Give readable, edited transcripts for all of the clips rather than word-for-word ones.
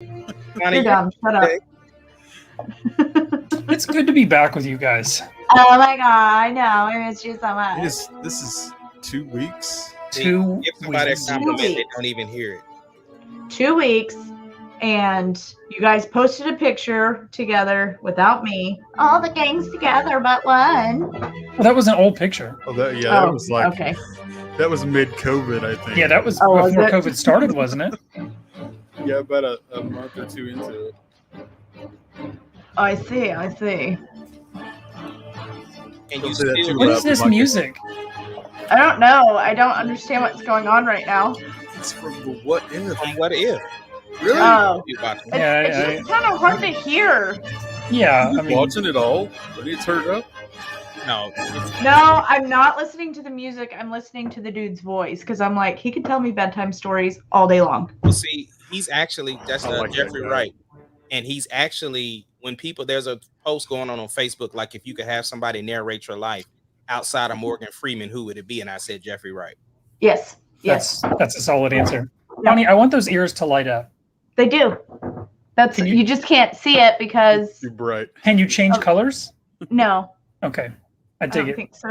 You're dumb. Shut up. It's good to be back with you guys. Oh my god, I know. I missed you so much. This is 2 weeks. Two Give somebody a weeks. compliment, 2 they weeks. don't even hear it. 2 weeks, and you guys posted a picture together without me. All the gangs together but one. Well, that was an old picture. Oh, that was like okay. that was mid-COVID, I think. Yeah, that was Oh, was before it? COVID started, wasn't it? Yeah, about a month or two into it. I see. I see. And Don't you say that still too What loud. is this Mike. music? I don't know. I don't understand what's going on right now. It's from the What If. from What If? Really? Oh, You watch it. Yeah, it's just kind of hard to hear. Yeah, You I mean, watching it all? When you turn it up? No, it's- No, I'm not listening to the music. I'm listening to the dude's voice because I'm like, he could tell me bedtime stories all day long. well, see, he's actually that's I like that Jeffrey guy. Wright, and he's actually when people there's a post going on Facebook like if you could have somebody narrate your life outside of Morgan Freeman, who would it be? And I said Jeffrey Wright. Yes. Yes. that's a solid answer. Bonnie, I want those ears to light up. They do. That's Can you, you- just can't see it because Too bright. Can you change Oh. colors? no, Okay, I I dig don't it. think so.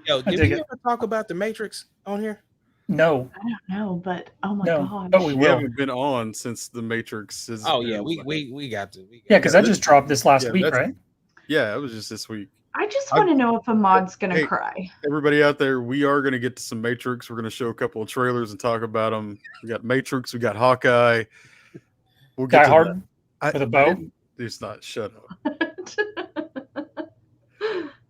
Yo, I did dig we it. ever talk about the Matrix on here? No, I don't know, but oh my no, god. but we We will. haven't been on since the Matrix. Has Oh yeah, been, we like- got to. Yeah, because that just dropped this last Yeah, week, that's- right? Yeah, it was just this week. I just want to know if Ahmad's gonna Hey. cry. Everybody out there, we are going to get to some Matrix. We're going to show a couple of trailers and talk about them. We got Matrix. We got Hawkeye. We'll Die to Hard that. with a bow? It's not. Shut up.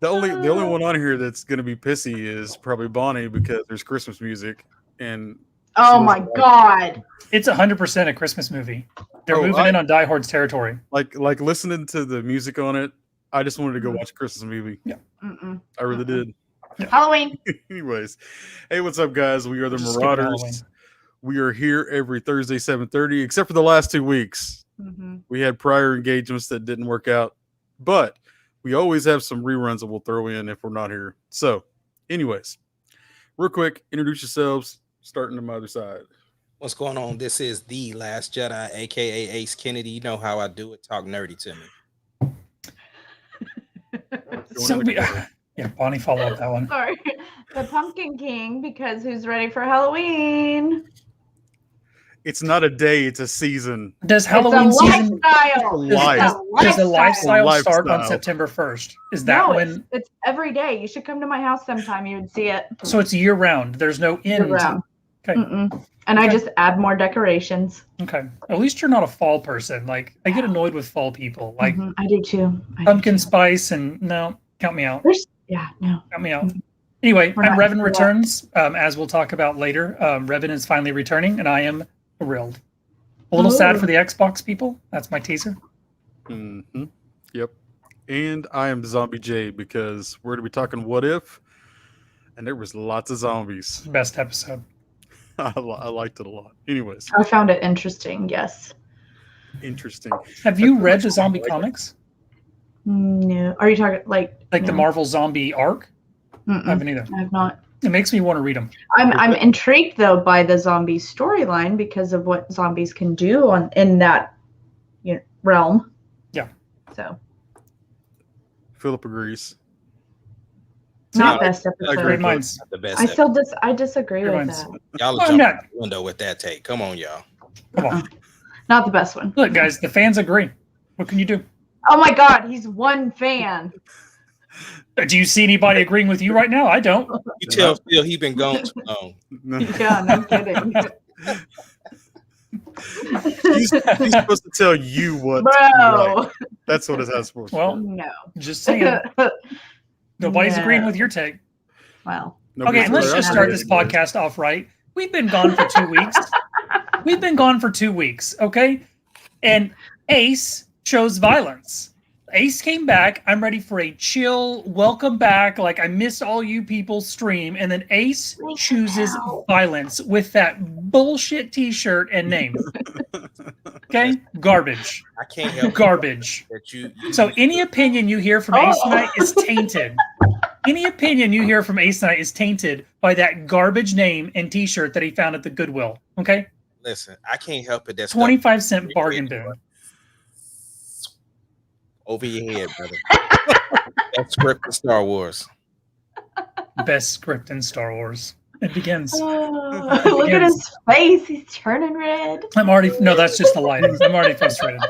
The only one on here that's going to be pissy is probably Bonnie because there's Christmas music and Oh she my doesn't god. It's 100% a Christmas movie. They're Oh, moving in on Die Hard's territory. like listening to the music on it. I just wanted to go watch a Christmas movie. Mm-mm. I really did. Halloween. Anyways, hey, what's up, guys? We are the Just skip Halloween. Marauders. We are here every Thursday, 7:30, except for the last 2 weeks. Mm-hmm. We had prior engagements that didn't work out, but we always have some reruns that we'll throw in if we're not here. So, anyways, real quick, introduce yourselves, starting to my other side. What's going on? This is the Last Jedi, aka Ace Kennedy. You know how I do it. Talk nerdy to me. So yeah, Bonnie, follow up that one. Sorry. The Pumpkin King, because who's ready for Halloween? It's not a day, it's a season. Does Halloween it's a season lifestyle. It's a life. does the lifestyle start on Lifestyle. September 1st? Is that No, when? it's every day. You should come to my house sometime. You would see it. So it's year round. There's no end. Year-round. Okay. Mm-mm. And I Okay. just add more decorations. Okay. At least you're not a fall person. Like I get annoyed with fall people. Like Mhm, I do too. I do pumpkin too. spice and no, count me out. Yeah, no. Count me out. Anyway, We're I'm not Revan into that. Returns. As we'll talk about later, Revan is finally returning, and I am thrilled. A little sad Ooh. for the Xbox people. That's my teaser. Mhm. Yep. And I am Zombie J because we're going to be talking What If, and there was lots of zombies. Best episode. I liked it a lot. Anyways, I found it interesting. Yes. interesting. Have you That's read much the zombie like it. comics? No. Are you talking like The no. Marvel zombie arc? Mm-mm, I haven't either. I have not. It makes me want to read them. I'm intrigued though by the zombie storyline because of what zombies can do in that realm. Yeah. So Philip agrees. not Yeah, best agree. episode. Great minds. The best. I still I disagree Great with minds. that. Y'all Well, are I'm jumping not- out the window with that take. Come on, y'all. Come on. Not the best one. Look, guys, the fans agree. What can you do? Oh my god, he's one fan. Do you see anybody agreeing with you right now? I don't. You tell Phil he been gone too long. No, Yeah, no kidding. he's supposed to tell you what. Bro. Like. That's what it's supposed to Well, be. No. just saying. Nobody's No. agreeing with your take. Well. Okay, and let's Nobody's just agreeing start with this it. podcast off right. We've been gone for 2 weeks. We've been gone for 2 weeks, okay? And Ace chose violence. Ace came back. I'm ready for a chill welcome back. Like I missed all you people stream. And then Ace chooses violence with that bullshit t-shirt and name. Okay? Garbage. I can't help Garbage. that you. So any opinion you hear from Ace tonight is tainted. Any opinion you hear from Ace tonight is tainted by that garbage name and t-shirt that he found at the Goodwill. Okay? Listen, I can't help it. That's 25-cent bargain bin. Over your head, brother. That's script of Star Wars. Best script in Star Wars. It begins. Look at his face. He's turning red. No, that's just the lighting. I'm already frustrated.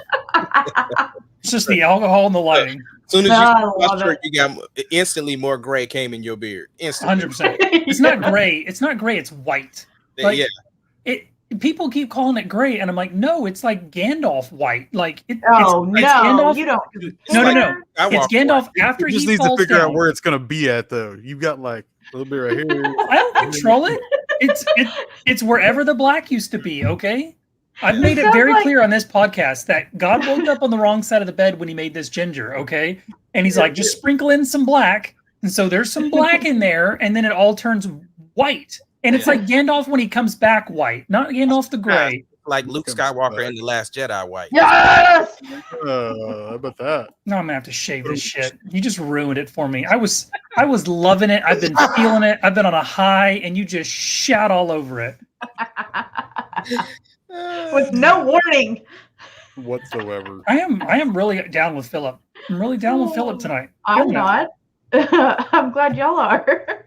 It's just the alcohol and the lighting. As soon as love you got instantly more gray came in your beard. Instantly. 100%. It's not gray. It's not gray. It's white. Like, yeah. People keep calling it gray, and I'm like, no, it's like Gandalf white. Like no, Gandalf. You don't. No. It's Gandalf after he just needs falls to figure down. out where it's gonna be at though. You've got like a little bit right here. I don't control it. It's wherever the black used to be. Okay, I've made it very clear on this podcast that God woke up on the wrong side of the bed when He made this ginger. Okay, and He's like, just sprinkle in some black, and so there's some black in there, and then it all turns white. And it's like Gandalf when he comes back white, not Gandalf the gray. Like Luke Skywalker in The Last Jedi white. Yes. How about that? No, I'm gonna have to shave this shit. You just ruined it for me. I was loving it. I've been feeling it. I've been on a high, and you just shout all over it With no warning Whatsoever. I am really down with Philip. I'm really down with Philip tonight. I'm not. I'm glad y'all are.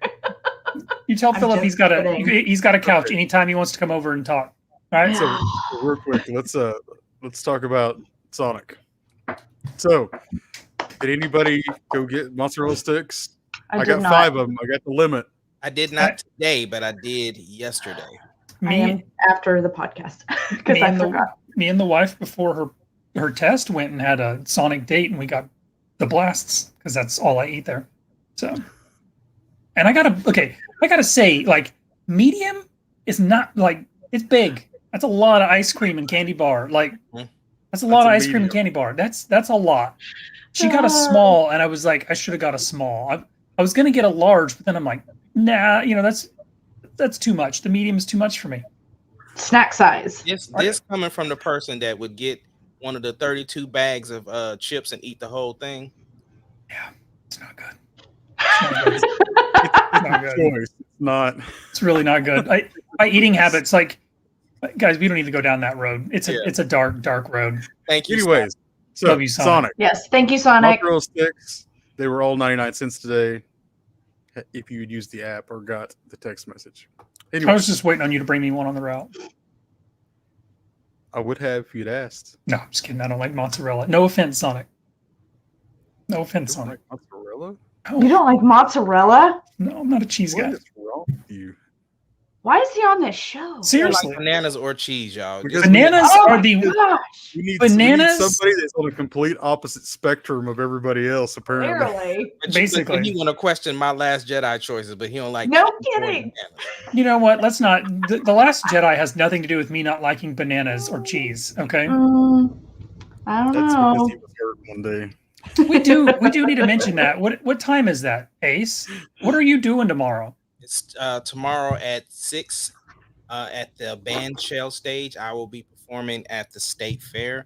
You tell Philip he's got a couch anytime he wants to come over and talk. All right. So real quick, let's talk about Sonic. So, did anybody go get mozzarella sticks? I got 5 of them. I got the limit. I did not today, but I did yesterday. I am after the podcast because I forgot. Me and the wife before her test went and had a Sonic date, and we got the blasts because that's all I eat there. So, and I gotta say, like, medium is not like, it's big. That's a lot of ice cream and candy bar. Like, that's a lot of ice cream and candy bar. That's a lot. She got a small, and I was like, I should have got a small. I was gonna get a large, but then I'm like, nah, that's too much. The medium is too much for me. Snack size. This coming from the person that would get one of the 32 bags of chips and eat the whole thing. Yeah, it's not good. It's not good. It's not. It's really not good. My eating habits, like, guys, we don't need to go down that road. It's a dark road. Thank you. Anyways, so love you, Sonic. Yes, thank you, Sonic. Mozzarella sticks. They were all 99 cents today. If you would use the app or got the text message. Anyway, I was just waiting on you to bring me one on the route. I would have if you'd asked. No, I'm just kidding. I don't like mozzarella. No offense, Sonic. No offense, Sonic. Like mozzarella? Oh, You don't like mozzarella? No, I'm not a cheese guy. What is wrong with you? Why is he on this show? Seriously. Like bananas or cheese, y'all. Because Bananas Oh are my the gosh. we need Bananas- somebody that's on a complete opposite spectrum of everybody else, apparently. Clearly. basically. He want to question my Last Jedi choices, but he don't like. No kidding. You know what? Let's not. The Last Jedi has nothing to do with me not liking bananas or cheese. Okay, I don't That's know. because he was hurt one day. we do need to mention that. What time is that, Ace? What are you doing tomorrow? It's tomorrow at 6 at the band shell stage. I will be performing at the State Fair.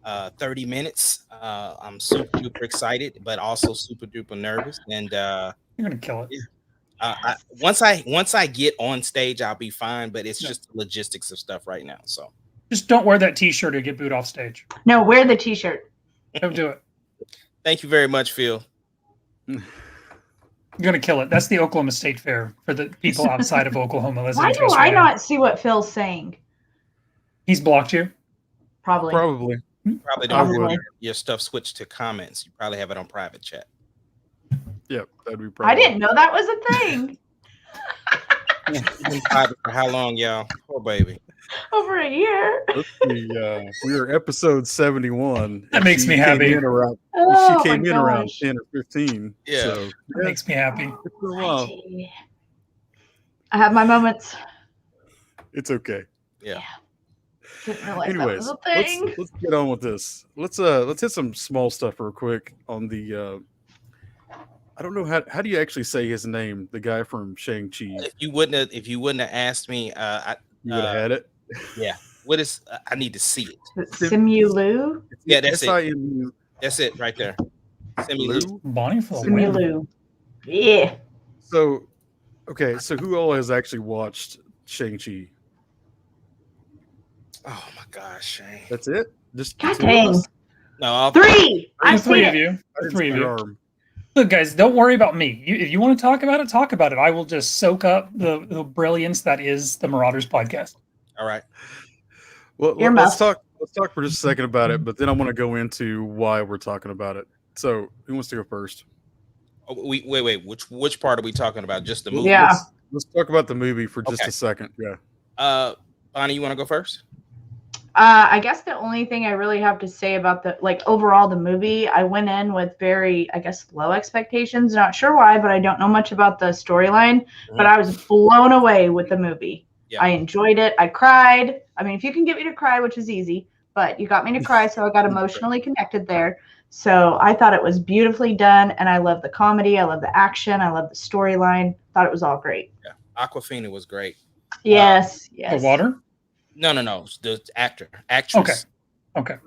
30 minutes. I'm super duper excited, but also super duper nervous. And You're gonna kill it. once I get on stage, I'll be fine. But it's just the logistics of stuff right now. So Just don't wear that T-shirt or get booed off stage. No, wear the t-shirt. Don't do it. thank you very much, Phil. You're gonna kill it. That's the Oklahoma State Fair for the people outside of Oklahoma. Listening Why to do us I right now. not see what Phil's saying? He's blocked you. Probably. Probably. Probably I don't would. have your stuff switched to comments. You probably have it on private chat. Yep, that'd be I probably. didn't know that was a thing. It's been private for how long, y'all? Poor baby. Over a year. Let's see, we are episode 71. That makes me happy. She came Oh, in my around gosh. 10 or 15. Yeah. So, That makes me happy. it's been a while. I have my moments. It's okay. Yeah. Didn't realize Anyways, that was a thing. let's get on with this. Let's hit some small stuff real quick on the I don't know how do you actually say his name, the guy from Shang-Chi. If you wouldn't have asked me, You would have had it. yeah. What is? I need to see it. Simu Yeah, that's it. SIMU. That's it right there. Send me Lou. Bonnie for the win. Simu. Yeah. So, okay, so who all has actually watched Shang-Chi? Oh my gosh, Shane. That's it. Just the God two of dang. us? No, I'll, 3. The I've three seen of it. you. I The didn't three see of your you. arm. Look, guys, don't worry about me. If you want to talk about it, talk about it. I will just soak up the brilliance that is the Marauders podcast. all right. Well, let's Earmuffs. talk. Let's talk for just a second about it, but then I want to go into why we're talking about it. So, who wants to go first? Oh, wait. Which part are we talking about? Just the movie? Yeah. Let's talk about the movie for just Okay. a second. Yeah. Bonnie, you want to go first? I guess the only thing I really have to say about the overall the movie, I went in with very, I guess, low expectations. Not sure why, but I don't know much about the storyline. But I was blown away with the movie. Yeah. I enjoyed it. I cried. I mean, if you can get me to cry, which is easy, but you got me to cry, so I got emotionally connected there. So I thought it was beautifully done, and I love the comedy. I love the action. I love the storyline. Thought it was all great. Yeah. Aquafina was great. Yes. The water? No. The actress. Okay.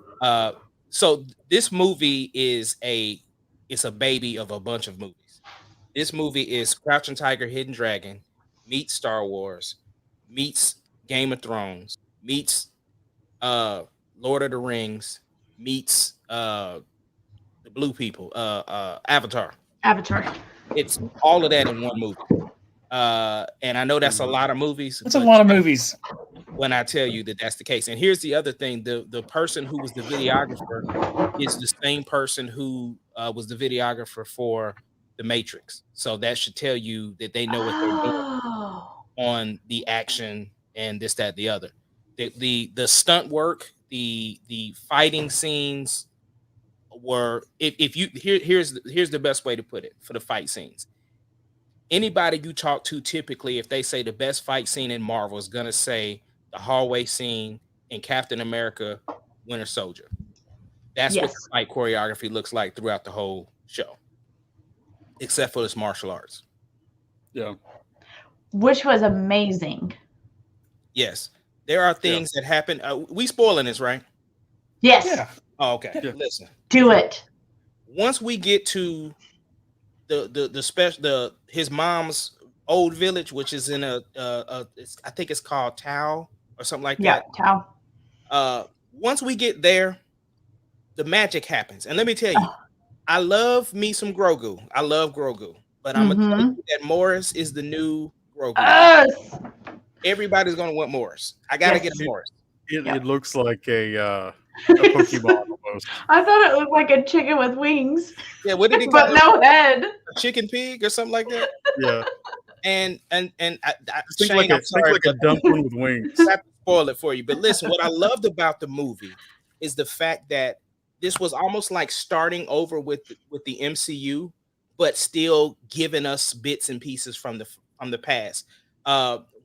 So this movie is it's a baby of a bunch of movies. This movie is Crouching Tiger, Hidden Dragon, meets Star Wars, meets Game of Thrones, meets Lord of the Rings, meets the Blue People, Avatar. It's all of that in one movie. And I know that's a lot of movies. That's a lot of movies. When I tell you that that's the case. And here's the other thing: the person who was the videographer is the same person who was the videographer for The Matrix. So that should tell you that they know what they're doing on the action and this, that, the other. The stunt work, the fighting scenes were. If you here's the best way to put it for the fight scenes. Anybody you talk to, typically, if they say the best fight scene in Marvel, is gonna say the hallway scene in Captain America: Winter Soldier. That's what the fight choreography looks like throughout the whole show, except for this martial arts. Yeah. Which was amazing. Yes, there are things that happen. We spoiling this, right? Yes. Yeah. Oh, okay. Yeah. Listen. Do it. Once we get to his mom's old village, which is in I think it's called Tao or something like that. Yeah, Tao. Once we get there, the magic happens. And let me tell you, I love me some Grogu. I love Grogu, but I'm gonna tell you that Morris is the new Grogu. Yes. Everybody's gonna want Morris. I gotta get a Morris. It looks like a Pokemon almost. I thought it looked like a chicken with wings. Yeah, what did he call but no head? A chicken pig or something like that? Yeah. And I Think Shane, like I'm sorry, a dumpling with wings. I have to spoil it for you. But listen, what I loved about the movie is the fact that this was almost like starting over with the MCU, but still giving us bits and pieces from the past.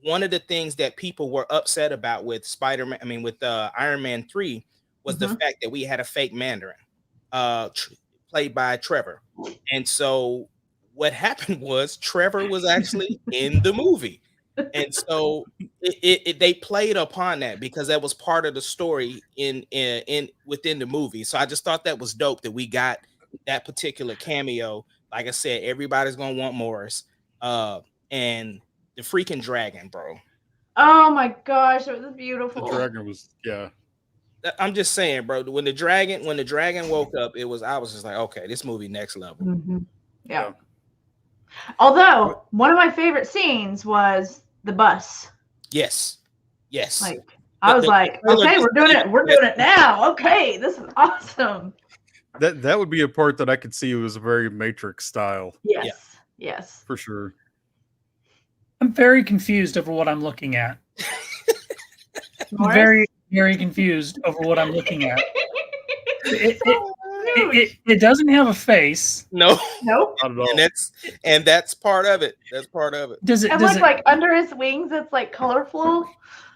One of the things that people were upset about with Iron Man 3 was the fact that we had a fake Mandarin, played by Trevor. And so what happened was Trevor was actually in the movie. And so they played upon that because that was part of the story in within the movie. So I just thought that was dope that we got that particular cameo. Like I said, everybody's gonna want Morris. And the freaking dragon, bro. Oh my gosh, it was beautiful. The dragon was I'm just saying, bro. When the dragon woke up, I was just like, okay, this movie next level. Yeah. Although one of my favorite scenes was the bus. Yes. Like I was like, okay, we're doing it. We're doing it now. Okay, this is awesome. That would be a part that I could see was very Matrix style. Yes. For sure. I'm very confused over what I'm looking at. Morris? Very, very confused over what I'm looking at. It doesn't have a face. No. Nope. Not at all. And that's part of it. That's part of it. Does it? And Does look, it? like under his wings, it's like colorful.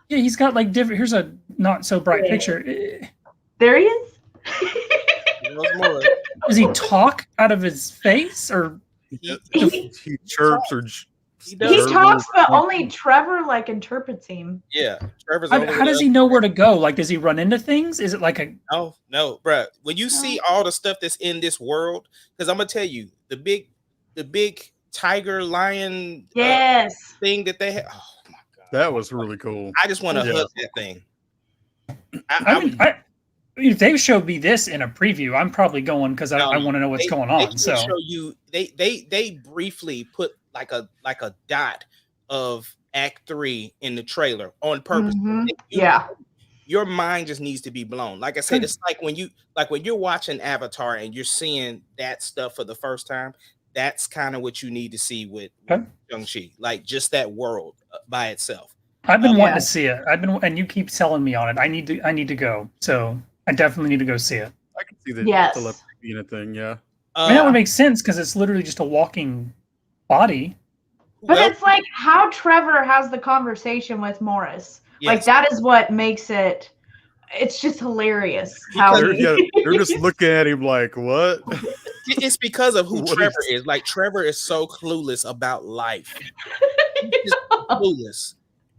Yeah, he's got like different. Here's a not so bright picture. There he is. Does he talk out of his face, or he chirps or he talks, but only Trevor like interprets him. Yeah, Trevor's. How does he know where to go? Like, does he run into things? Is it like a no, bro? When you see all the stuff that's in this world, because I'm gonna tell you, the big tiger lion yes thing that they had. Oh my god, that was really cool. I just want to hug that thing. If they showed me this in a preview, I'm probably going because I want to know what's going on. They show you. They briefly put like a dot of Act 3 in the trailer on purpose. Your mind just needs to be blown. Like I said, it's like when you're watching Avatar and you're seeing that stuff for the first time. That's kind of what you need to see with Shang-Chi, like just that world by itself. I've been wanting to see it. And you keep telling me on it. I need to go. So I definitely need to go see it. I can see the telepathy in a thing. Yeah, I mean, that would make sense because it's literally just a walking body. But it's like how Trevor has the conversation with Morris. Yes. Like that is what makes it. It's just hilarious. How they're just looking at him like, what? It's because of who Trevor is. Like Trevor is so clueless about life. He's clueless.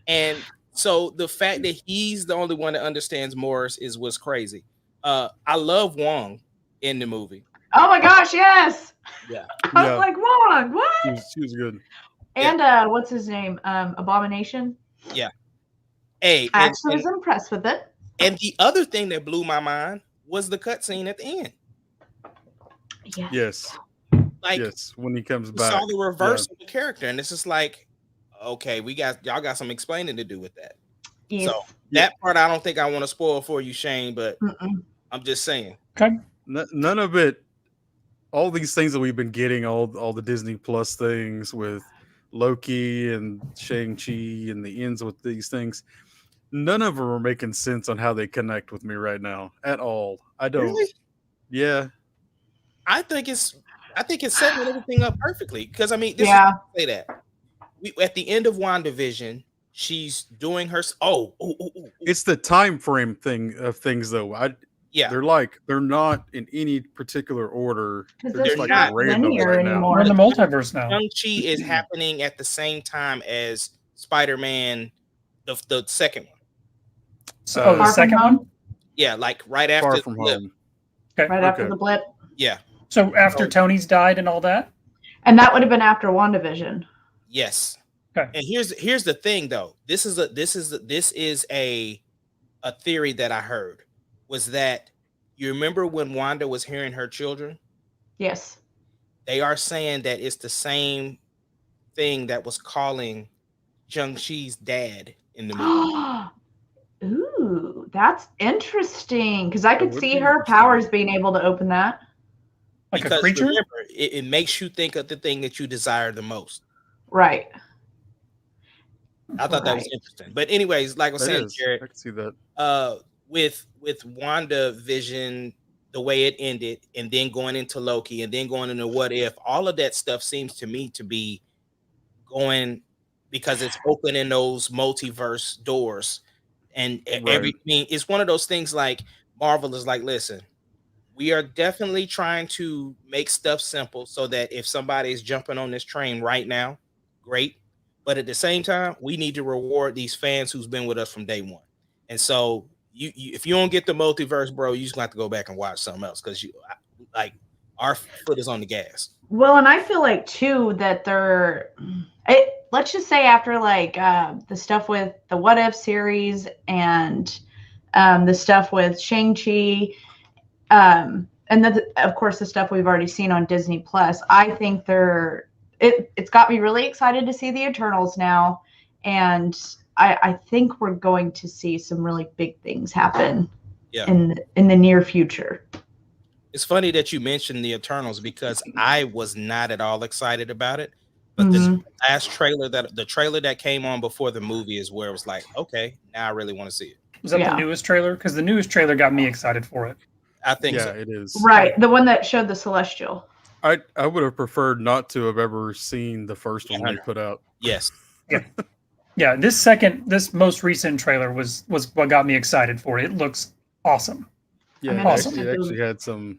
And so the fact that he's the only one that understands Morris is what's crazy. I love Wong in the movie. Oh my gosh, yes. Yeah. I was like, Wong, what? She was good. And what's his name? Abomination. Yeah. I actually was impressed with it. And the other thing that blew my mind was the cutscene at the end. Yes. Like when he comes back. Saw the reverse of the character, and it's just like, okay, y'all got some explaining to do with that. Yes. So that part I don't think I want to spoil for you, Shane, but I'm just saying. Okay. None of it. All these things that we've been getting, all the Disney Plus things with Loki and Shang-Chi and the ends with these things, none of them are making sense on how they connect with me right now at all. I don't. Really? Yeah. I think it's setting everything up perfectly because I mean, say that at the end of WandaVision, she's doing her. It's the time frame thing of things, though. They're not in any particular order. They're like not linear anymore. We're in the multiverse now. Shang-Chi is happening at the same time as Spider-Man, the second one. So the second one? Yeah, like right after Far From Home. Okay. Right after the blip. Yeah. So after Tony's died and all that? And that would have been after WandaVision. Yes. Okay. And here's the thing though. This is a theory that I heard was that you remember when Wanda was hearing her children? Yes. They are saying that it's the same thing that was calling Shang-Chi's dad in the movie. Ooh, that's interesting. Because I could see her powers being able to open that. Like because a creature? Remember, it makes you think of the thing that you desire the most. Right. I thought that was interesting. But anyways, like I was saying, Jared, I can see that. With WandaVision, the way it ended, and then going into Loki, and then going into What If, all of that stuff seems to me to be going because it's opening those multiverse doors. And everything, it's one of those things like Marvel is like, listen, we are definitely trying to make stuff simple so that if somebody is jumping on this train right now, great. But at the same time, we need to reward these fans who's been with us from day one. And so you if you don't get the multiverse, bro, you just have to go back and watch something else because our foot is on the gas. Well, and I feel like too that let's just say after the stuff with the What If series and the stuff with Shang-Chi, and then of course the stuff we've already seen on Disney Plus, I think it's got me really excited to see the Eternals now, and I think we're going to see some really big things happen in the near future. It's funny that you mentioned the Eternals because I was not at all excited about it. But this last trailer the trailer that came on before the movie is where it was like, okay, now I really want to see it. Was that the newest trailer? Because the newest trailer got me excited for it. I think so. It is. Right. The one that showed the Celestial. I would have preferred not to have ever seen the first one they put out. Yes. Yeah. This most recent trailer was what got me excited for it. It looks awesome. Yeah, awesome. It actually had something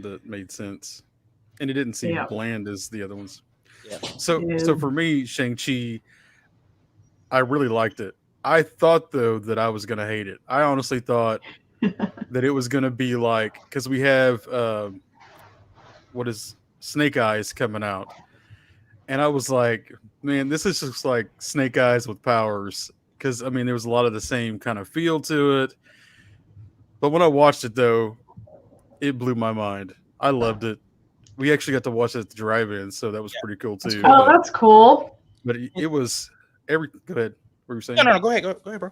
that made sense. And it didn't seem bland as the other ones. Yeah. So for me, Shang-Chi, I really liked it. I thought though that I was gonna hate it. I honestly thought that it was gonna be like, because we have what is Snake Eyes coming out, and I was like, man, this is just like Snake Eyes with powers. because I mean there was a lot of the same kind of feel to it. But when I watched it though, it blew my mind. I loved it. We actually got to watch it at the drive-in, so that was pretty cool too. Oh, that's cool. But it was every. Go ahead. What were you saying? No, go ahead, bro.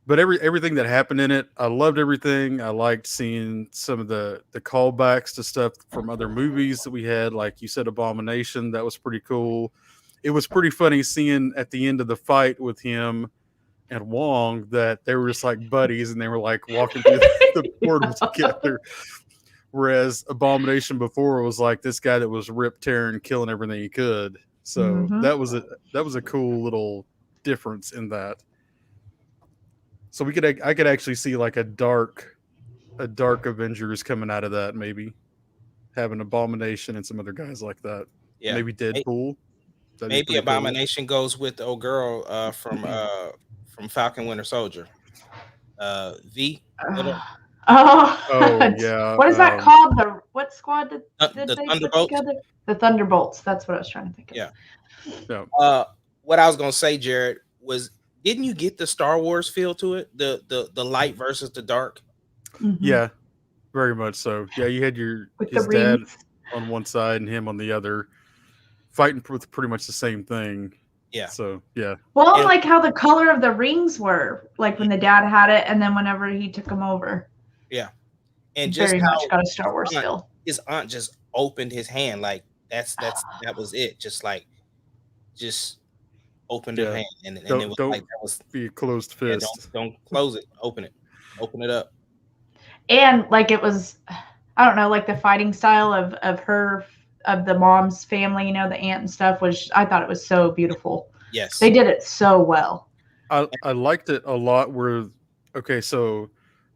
But everything that happened in it, I loved everything. I liked seeing some of the callbacks to stuff from other movies that we had, like you said, Abomination. That was pretty cool. It was pretty funny seeing at the end of the fight with him and Wong that they were just like buddies and they were like walking through the portal together. Whereas Abomination before was like this guy that was rip tearing, killing everything he could. So that was a cool little difference in that. So I could actually see like a dark Avengers coming out of that, maybe having Abomination and some other guys like that. Yeah, maybe Deadpool. Maybe Abomination goes with the old girl from Falcon Winter Soldier. V. Oh yeah. What is that called? What squad did the they Thunderbolts? put together? The Thunderbolts. That's what I was trying to think of. Yeah. What I was gonna say, Jared, was didn't you get the Star Wars feel to it? The light versus the dark. Yeah, very much so. Yeah, you had his dad on one side and him on the other, fighting with pretty much the same thing. Yeah. So yeah. Well, like how the color of the rings were, like when the dad had it, and then whenever he took them over. Yeah. And just very much got a Star Wars feel. His aunt just opened his hand like that was it. Just opened her hand, and it was don't like that was be a closed fist. Don't close it. Open it up. And like it was, I don't know, like the fighting style of the mom's family, the aunt and stuff I thought it was so beautiful. Yes, they did it so well. I liked it a lot. So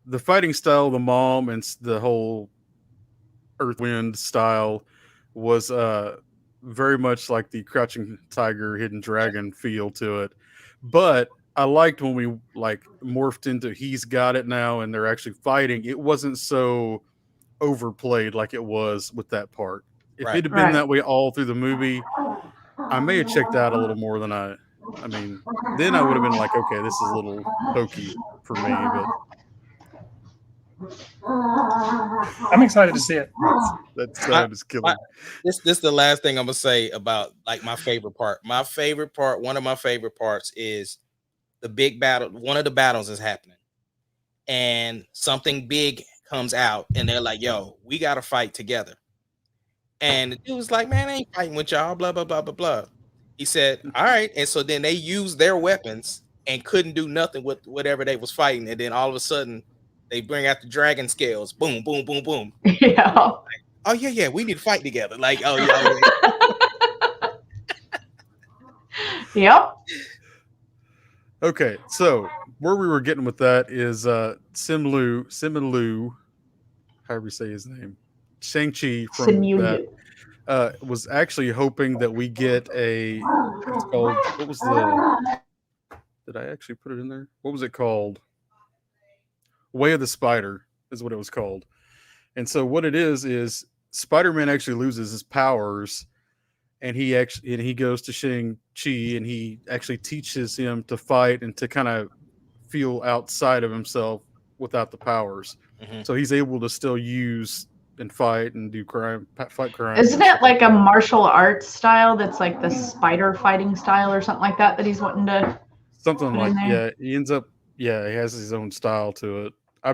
the fighting style, the mom and the whole Earth Wind style was very much like the Crouching Tiger, Hidden Dragon feel to it. But I liked when we like morphed into he's got it now and they're actually fighting. It wasn't so overplayed like it was with that part. If it had been that way all through the movie, I may have checked out a little more than I mean, then I would have been like, okay, this is a little hokey for me, but I'm excited to see it. That sound is killing. This is the last thing I'm gonna say about like my favorite part. One of my favorite parts is the big battle. One of the battles is happening, and something big comes out, and they're like, "Yo, we gotta fight together." And the dude was like, "Man, I ain't fighting with y'all." Blah blah blah blah blah. He said, "All right," and so then they used their weapons and couldn't do nothing with whatever they was fighting, and then all of a sudden. They bring out the dragon scales. Boom, boom, boom, boom. Yeah. Like, oh yeah. We need to fight together. Like, oh yeah. Yep. Okay, so where we were getting with that is Simu, however you say his name, Shang-Chi from that was actually hoping that we get it's called, did I actually put it in there? What was it called? Way of the Spider is what it was called. And so what it is Spider-Man actually loses his powers and he goes to Shang-Chi and he actually teaches him to fight and to kind of feel outside of himself without the powers. Mm-hmm. So he's able to still use and fight and do fight crime. Isn't it like a martial arts style that's like the spider fighting style or something like that he's wanting to something like he ends up he has his own style to it. I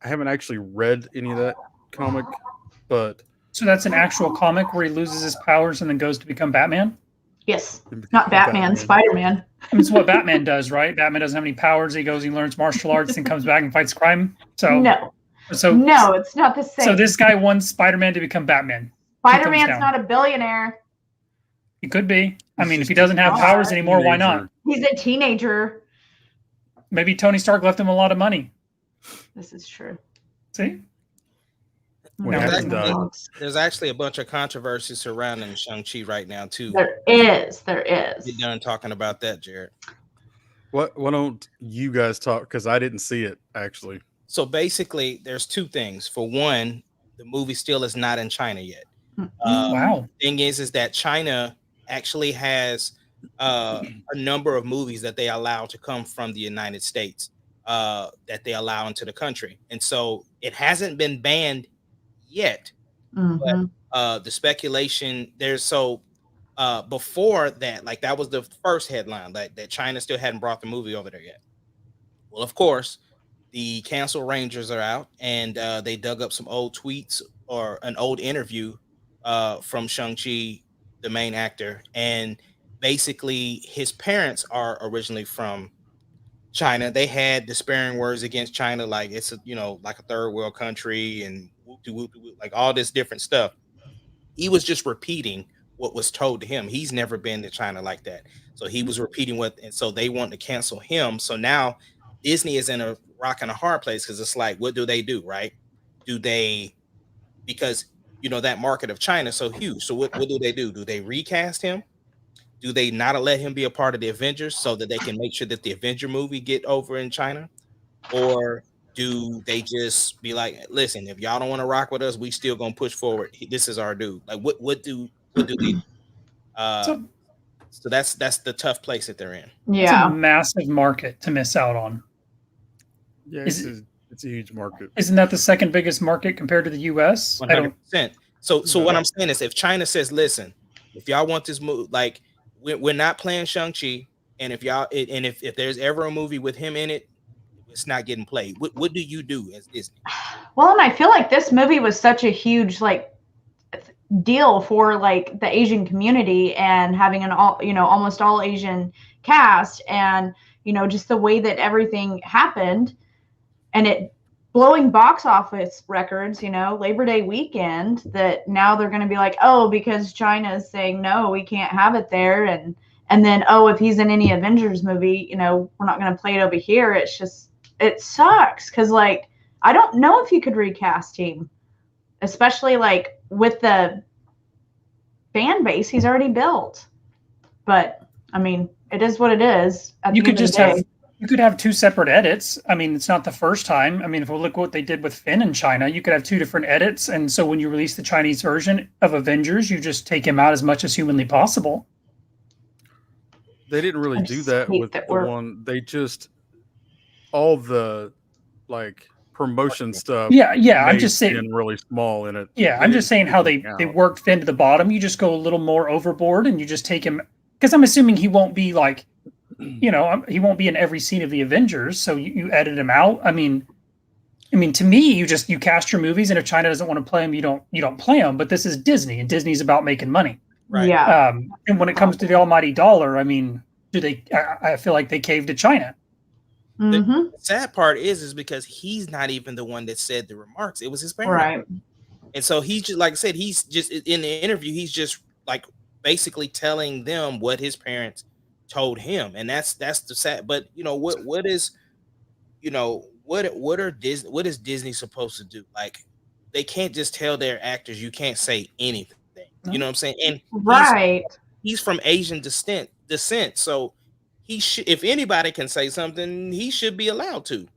haven't actually read any of that comic, but so that's an actual comic where he loses his powers and then goes to become Batman? Yes. Not Batman. Spider-Man. I mean, it's what Batman does, right? Batman doesn't have any powers. He learns martial arts and comes back and fights crime. So no, it's not the same. So this guy wants Spider-Man to become Batman. Spider-Man's not a billionaire. He could be. I mean, if he doesn't have powers anymore, why not? He's a teenager. Maybe Tony Stark left him a lot of money. This is true. See? There's actually a bunch of controversy surrounding Shang-Chi right now, too. There is. Get done talking about that, Jared. Why don't you guys talk? Because I didn't see it, actually. So basically, there's two things. For one, the movie still is not in China yet. Wow. Thing is that China actually has a number of movies that they allow to come from the United States that they allow into the country. And so it hasn't been banned yet, but Hmm. the speculation there's so before that, like that was the first headline that China still hadn't brought the movie over there yet. Well, of course, the cancel Rangers are out, and they dug up some old tweets or an old interview from Shang-Chi, the main actor, and basically his parents are originally from China. They had despairing words against China, like it's a like a third world country and like all this different stuff. He was just repeating what was told to him. He's never been to China like that. So he was repeating what, and so they want to cancel him. So now Disney is in a rock and a hard place because it's like, what do, right? Do they, because that market of China is so huge. So what do? Do they recast him? Do they not let him be a part of the Avengers so that they can make sure that the Avenger movie get over in China? Or do they just be like, listen, if y'all don't want to rock with us, we still gonna push forward. This is our dude. Like what do they So so that's the tough place that they're in. it's a Yeah. massive market to miss out on. Yeah, Is it's a huge market. Isn't that the second biggest market compared to the US? I don't 100%. So what I'm saying is, if China says, listen, if y'all want this movie, like we're not playing Shang-Chi, and if y'all and if there's ever a movie with him in it, it's not getting played. What do you do as Disney? Well, and I feel like this movie was such a huge deal for like the Asian community and having an almost all Asian cast, and just the way that everything happened and it blowing box office records, Labor Day weekend, that now they're going to be like, oh, because China is saying no, we can't have it there, and then, oh, if he's in any Avengers movie, we're not going to play it over here. It's just, it sucks because I don't know if you could recast him, especially with the fan base he's already built. But I mean, it is what it is. You could have two separate edits. I mean, it's not the first time. I mean, if we look what they did with Finn in China, you could have two different edits. And so when you release the Chinese version of Avengers, you just take him out as much as humanly possible. They didn't really do that with the one. They just all the promotion stuff. Yeah. I'm just saying really small in it. Yeah, I'm just saying how they worked Finn to the bottom. You just go a little more overboard and you just take him, because I'm assuming he won't be he won't be in every scene of the Avengers. So you edit him out. I mean, to me, you cast your movies, and if China doesn't want to play them, you don't play them. But this is Disney, and Disney's about making money. Right. Yeah. And when it comes to the almighty dollar, I mean, I feel like they caved to China. Mm-hmm. The sad part is because he's not even the one that said the remarks. It was his parents. Right. And so he's just, like I said, he's just in the interview, he's just basically telling them what his parents told him. And that's the sad, but what is Disney supposed to do? Like, they can't just tell their actors you can't say anything. You know what I'm saying? And he's from Asian descent. So he should, if anybody can say something, he should be allowed to.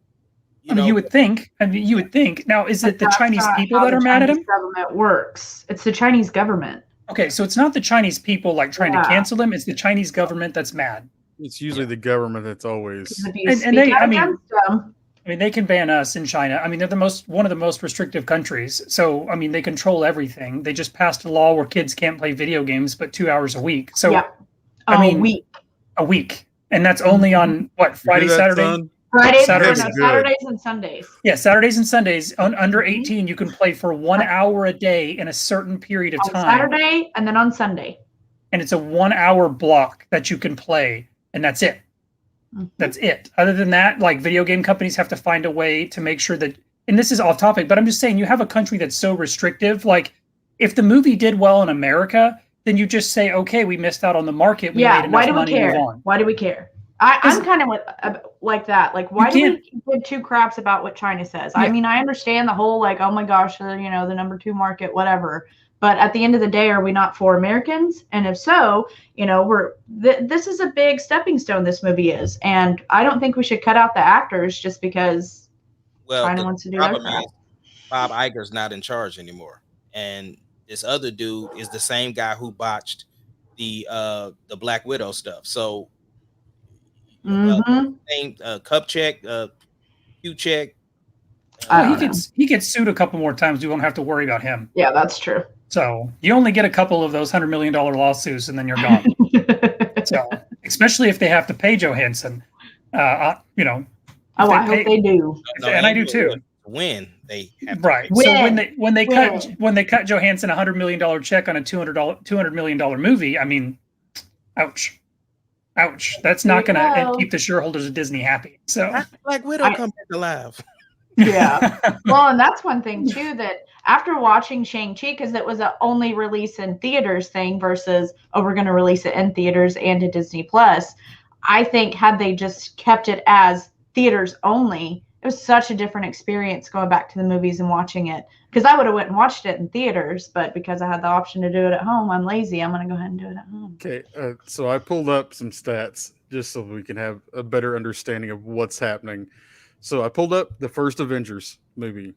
You would think. You would think. Now, is it the Chinese people that are mad at him? Government works. It's the Chinese government. Okay, so it's not the Chinese people trying to cancel him. It's the Chinese government that's mad. It's usually the government that's always. And they, they can ban us in China. I mean, they're one of the most restrictive countries. So, I mean, they control everything. They just passed a law where kids can't play video games but 2 hours a week. So, a week. And that's only on what, Friday, Saturday? Saturdays and Sundays. Yeah, Saturdays and Sundays. Under 18, you can play for 1 hour a day in a certain period of time. On Saturday and then on Sunday. And it's a 1 hour block that you can play, and that's it. Mm-hmm. That's it. Other than that, video game companies have to find a way to make sure that, and this is off topic, but I'm just saying, you have a country that's so restrictive. If the movie did well in America, then you just say, okay, we missed out on the market. We made enough why do we money, care? move on. Why do we care? I'm kind of like that. Why do we give two craps about what China says? Yeah. I mean, I understand the whole oh my gosh, the number 2 market, whatever. But at the end of the day, are we not for Americans? And if so, this is a big stepping stone. This movie is, and I don't think we should cut out the actors just because China wants to do their crap. Bob Iger's not in charge anymore, and this other dude is the same guy who botched the Black Widow stuff. So Mhm. name cup check, Q check. I Well, don't know. he gets sued a couple more times. We won't have to worry about him. Yeah, that's true. So you only get a couple of those $100 million lawsuits, and then you're gone. So especially if they have to pay Johansson, you know. Oh, I hope they do. And I do too. When they have to Right. pay. So when they cut Johansson $100 million check on a $200 million movie, I mean, ouch. That's not going to keep the shareholders of Disney happy. So Black Widow come back alive. Yeah. Well, and that's one thing too, that after watching Shang-Chi, because it was a only release in theaters thing versus, we're going to release it in theaters and to Disney Plus. I think had they just kept it as theaters only, it was such a different experience going back to the movies and watching it. Because I would have went and watched it in theaters, but because I had the option to do it at home, I'm lazy. I'm going to go ahead and do it at home. Okay, so I pulled up some stats just so we can have a better understanding of what's happening. So I pulled up the first Avengers movie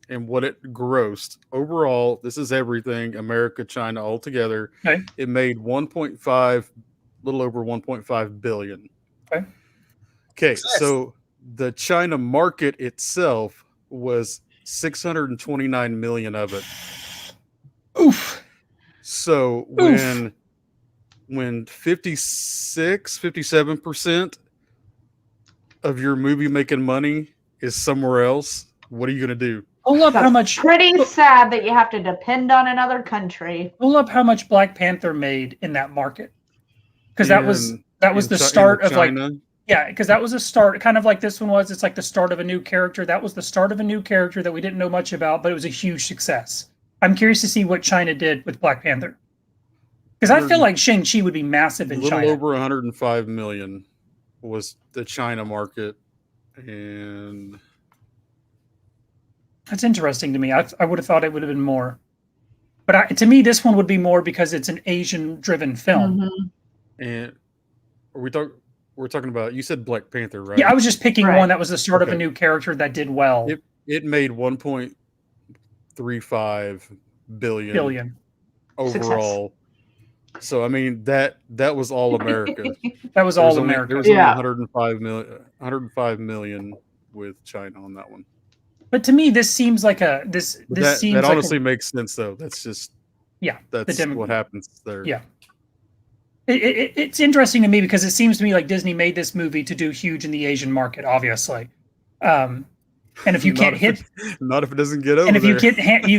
and what it grossed. Overall, this is everything, America, China, all together. Okay. It made 1.5, little over 1.5 billion. Okay, so the China market itself was 629 million of it. Oof. So when 57% of your movie making money is somewhere else, what are you going to do? Pull up how much. Pretty sad that you have to depend on another country. Pull up how much Black Panther made in that market, because that was the start of China. Like. Yeah, because that was a start, kind of like this one was. It's like the start of a new character. That was the start of a new character that we didn't know much about, but it was a huge success. I'm curious to see what China did with Black Panther. Because I feel like Shang-Chi would be massive in China. A little over 105 million was the China market. And that's interesting to me. I would have thought it would have been more. But to me, this one would be more because it's an Asian-driven film. Mm-hmm. And we're talking about, you said Black Panther, right? Yeah, I was just picking one that was the start of a new character that did well. It made 1.35 billion overall. Success. So I mean that was all America. That was all America. There was only 105 million with China on that one. But to me, this seems like that honestly makes sense though. That's just that's what happens there. Yeah. It's interesting to me because it seems to me like Disney made this movie to do huge in the Asian market, obviously. And if you can't not if it doesn't get over, and if you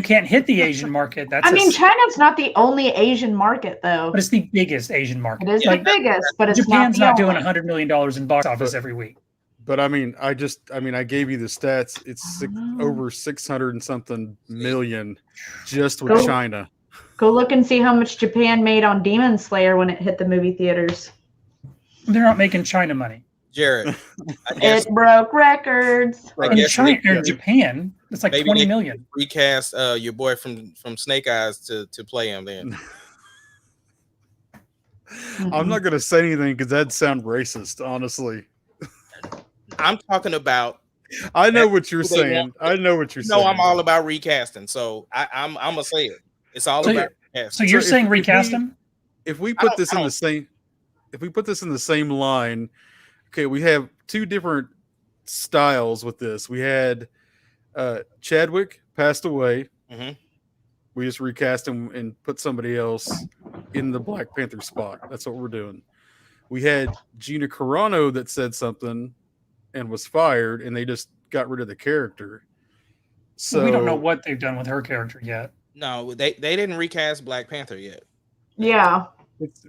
can't hit the Asian market, that's. I mean, China's not the only Asian market, though. But it's the biggest Asian market. It is the biggest, but it's Japan's not doing $100 million in box office every week. But I mean, I gave you the stats. It's over 600 and something million just with China. Go look and see how much Japan made on Demon Slayer when it hit the movie theaters. They're not making China money. Jared, it broke records. In Japan, it's like 20 million. Recast your boy from Snake Eyes to play him then. I'm not gonna say anything because that'd sound racist, honestly. I'm talking about. I know what you're saying. I know what you're saying. No, I'm all about recasting. So I'm gonna say it. It's all about recasting. So you're saying recast him? If we put this in the same, line, okay, we have two different styles with this. We had Chadwick passed away. Mm-hmm. We just recast him and put somebody else in the Black Panther spot. That's what we're doing. We had Gina Carano that said something and was fired, and they just got rid of the character. So we don't know what they've done with her character yet. No, they didn't recast Black Panther yet. Yeah.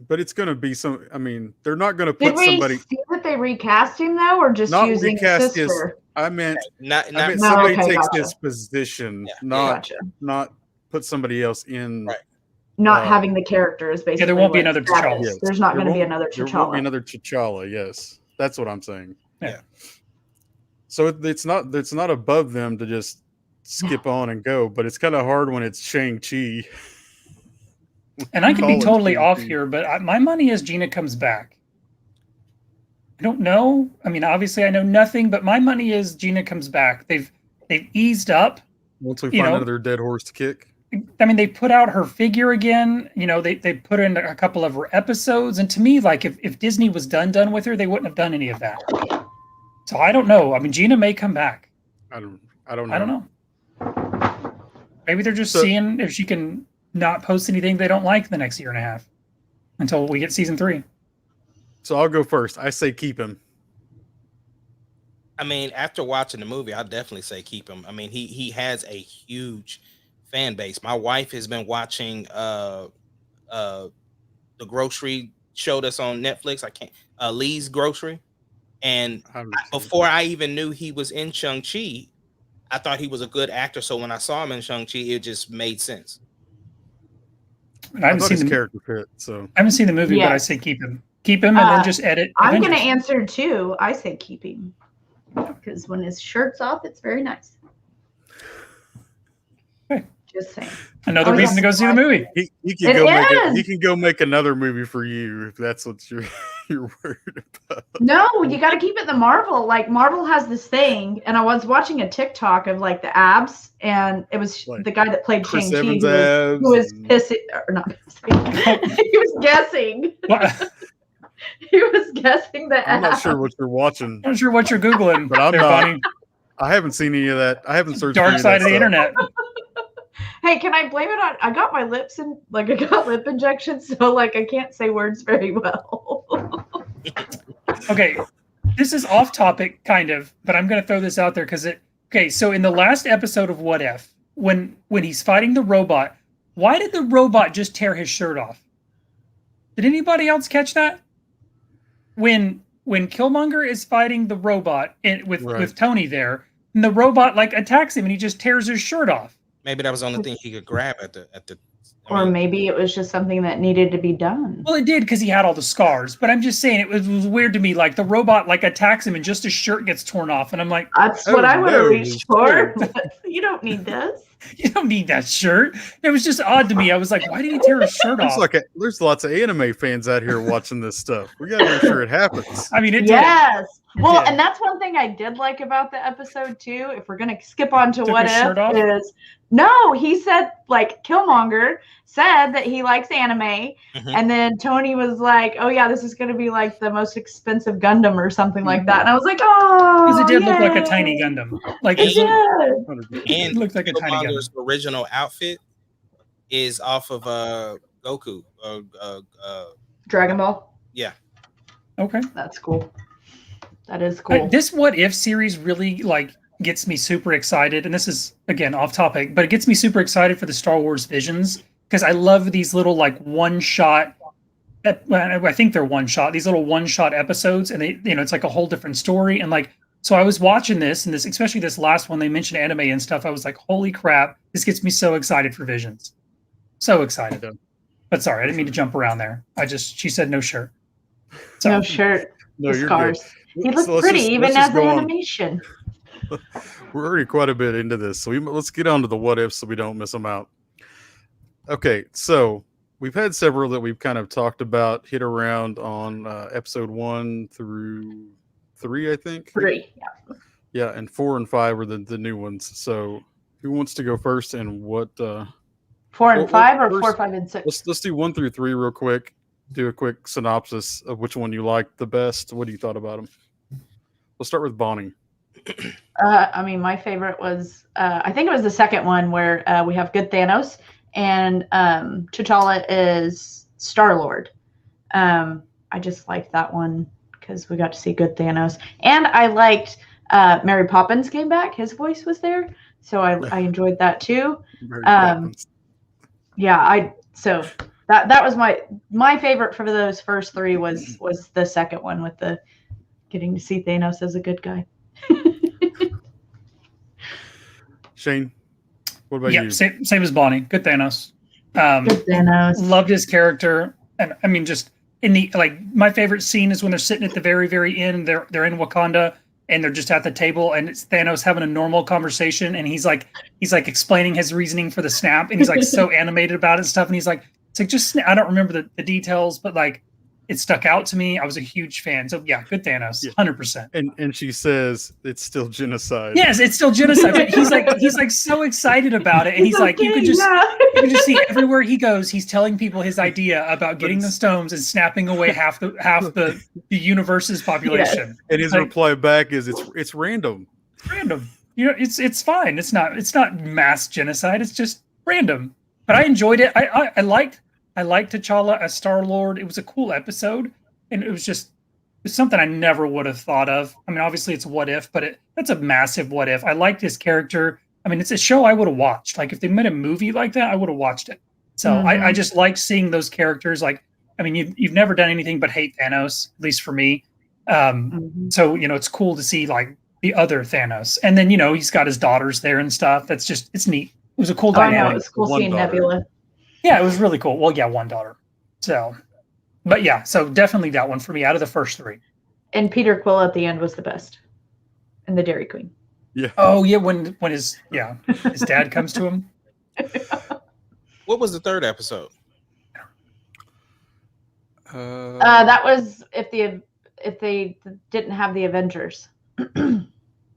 But it's going to be some. I mean, they're not going to put somebody. Did we see that they recast him though, or just not using recast his sister? I meant not somebody takes his position, not put somebody else in. Right. Not having the characters, basically. Yeah, there won't be another T'Challa. Yes. There's not going to be another T'Challa. There won't be another T'Challa. Yes, that's what I'm saying. Yeah. So it's not above them to just skip on and go, but it's kind of hard when it's Shang-Chi. And I could be totally off here, but my money is Gina comes back. I don't know. I mean, obviously I know nothing, but my money is Gina comes back. They've eased up. Once we find another dead horse to kick. I mean, they put out her figure again. You know, they put in a couple of her episodes, and to me, like if Disney was done with her, they wouldn't have done any of that. So I don't know. I mean, Gina may come back. I don't know. I don't know. Maybe they're just seeing if she can not post anything they don't like the next year and a half until we get season 3. So I'll go first. I say keep him. I mean, after watching the movie, I'll definitely say keep him. I mean, he has a huge fan base. My wife has been watching the grocery show that's on Netflix. Lee's Grocery. And before I even knew he was in Shang-Chi, I thought he was a good actor. So when I saw him in Shang-Chi, it just made sense. I haven't seen his character fit, so I haven't seen the movie, but I say keep him, and then just edit. I'm going to answer too. I say keep him because when his shirt's off, it's very nice. Okay. Just saying. Another reason to go see the movie. He can go make another movie for you if that's what you're worried about. No, you got to keep it the Marvel. Like Marvel has this thing, and I was watching a TikTok of like the abs, and it was like the guy that played Shang-Chi who was pissing or not pissing. He was guessing. What? He was guessing the I'm not sure what you're watching. I'm not sure what you're Googling, but I'm not. I haven't seen any of that. I haven't searched dark side of the internet. Hey, can I blame it on? I got my lips in, like I got lip injections, so like I can't say words very well. Okay, this is off topic, kind of, but I'm going to throw this out there because Okay, so in the last episode of What If, when he's fighting the robot, why did the robot just tear his shirt off? Did anybody else catch that? When Killmonger is fighting the robot with Tony there, and the robot like attacks him and he just tears his shirt off. Maybe that was the only thing he could grab at the. Or maybe it was just something that needed to be done. Well, it did because he had all the scars. But I'm just saying it was weird to me. Like the robot like attacks him and just his shirt gets torn off, and I'm like, that's what I would have reached for. You don't need this. You don't need that shirt. It was just odd to me. I was like, why did he tear his shirt off? There's lots of anime fans out here watching this stuff. We got to make sure it happens. I mean, it yes. did. Well, and that's one thing I did like about the episode too. If we're gonna skip on to What If, is no, he said like Killmonger said that he likes anime, and then Tony was like, "Oh yeah, this is gonna be like the most expensive Gundam or something like that," and I was like, "Oh," because it did look like a tiny Gundam. Like it looked like a tiny Gundam. Original outfit is off of Goku. Dragon Ball. Yeah. Okay, that's cool. That is cool. This What If series really like gets me super excited, and this is again off topic, but it gets me super excited for the Star Wars Visions because I love these little like one shot. I think they're one shot. These little one shot episodes, and they, it's like a whole different story. And like, so I was watching this, and especially this last one, they mentioned anime and stuff. I was like, holy crap, this gets me so excited for Visions, so excited. But sorry, I didn't mean to jump around there. She said no shirt. So, no shirt. No, you're scars. good. He looked pretty even as an animation. We're already quite a bit into this, so let's get on to the what ifs so we don't miss them out. Okay, so we've had several that we've kind of talked about, hit around on episode 1 through 3, I think. 3, yeah. Yeah, and 4 and 5 are the new ones. So who wants to go first and what? 4 and 5 or 4, 5, and 6? Let's do 1 through 3 real quick. Do a quick synopsis of which one you liked the best. What do you thought about them? We'll start with Bonnie. I mean, my favorite was, I think it was the second one where we have good Thanos and T'Challa is Star-Lord. I just liked that one because we got to see good Thanos. And I liked Mary Poppins came back. His voice was there. So I enjoyed that too. Yeah, so that was my favorite for those first 3 was the second one with the getting to see Thanos as a good guy. Shane, what about you? Same as Bonnie. Good Thanos. Good Thanos. Loved his character, and I mean, just in the my favorite scene is when they're sitting at the very, very end. They're in Wakanda and they're just at the table, and it's Thanos having a normal conversation, and he's like explaining his reasoning for the snap, and he's like so animated about it and stuff, and he's like, it's like just I don't remember the details, but like It stuck out to me. I was a huge fan. So yeah, good Thanos, 100%. And she says it's still genocide. Yes, it's still genocide. But he's like so excited about it, and he's like, you could just see everywhere he goes, he's telling people his idea about getting the stones and snapping away half the universe's population. Yes. And his reply back is it's random. It's random. You know, it's fine. It's not mass genocide. It's just random. But I enjoyed it. I liked T'Challa as Star-Lord. It was a cool episode, and it's something I never would have thought of. I mean, obviously it's what if, but that's a massive what if. I liked his character. I mean, it's a show I would have watched. Like if they made a movie like that, I would have watched it. So I just like seeing those characters. Like, I mean, you've never done anything but hate Thanos, at least for me. So it's cool to see like the other Thanos, and then he's got his daughters there and stuff. It's neat. It was a cool dynamic. I know, it was cool seeing Nebula. Yeah, it was really cool. Well, yeah, one daughter. So, but yeah, so definitely that one for me out of the first three. And Peter Quill at the end was the best. And the Dairy Queen. Yeah. Oh yeah, when his dad comes to him. What was the third episode? That was if they didn't have the Avengers.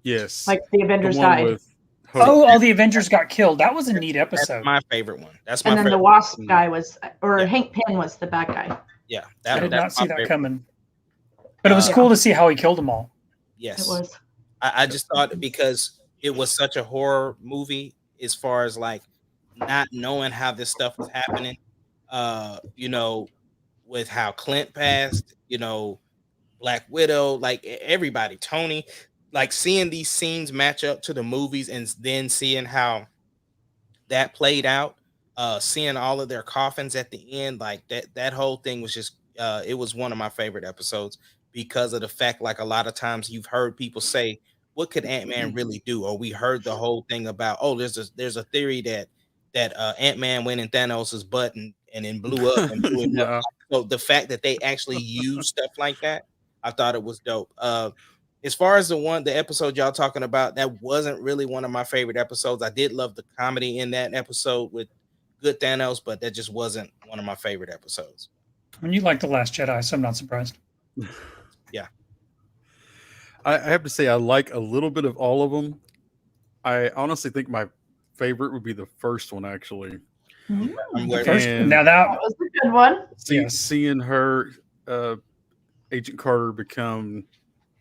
Yes. Like the Avengers died. All the Avengers got killed. That was a neat episode. That's my favorite one. And then the Wasp guy Hank Pym was the bad guy. Yeah. I did not see that coming. But it was cool to see how he killed them all. Yes. It was. I just thought because it was such a horror movie as far as like not knowing how this stuff was happening, with how Clint passed, Black Widow, like everybody, Tony, like seeing these scenes match up to the movies and then seeing how that played out, seeing all of their coffins at the end, like that whole thing was just, it was one of my favorite episodes because of the fact, like a lot of times you've heard people say, what could Ant-Man really do? Or we heard the whole thing about, there's a theory that Ant-Man went in Thanos's butt and then blew up and blew it up. So the fact that they actually use stuff like that, I thought it was dope. As far as the episode y'all talking about, that wasn't really one of my favorite episodes. I did love the comedy in that episode with good Thanos, but that just wasn't one of my favorite episodes. And you like The Last Jedi, so I'm not surprised. Yeah. I have to say I like a little bit of all of them. I honestly think my favorite would be the first one, actually. Now that was a good one. Seeing her, Agent Carter, become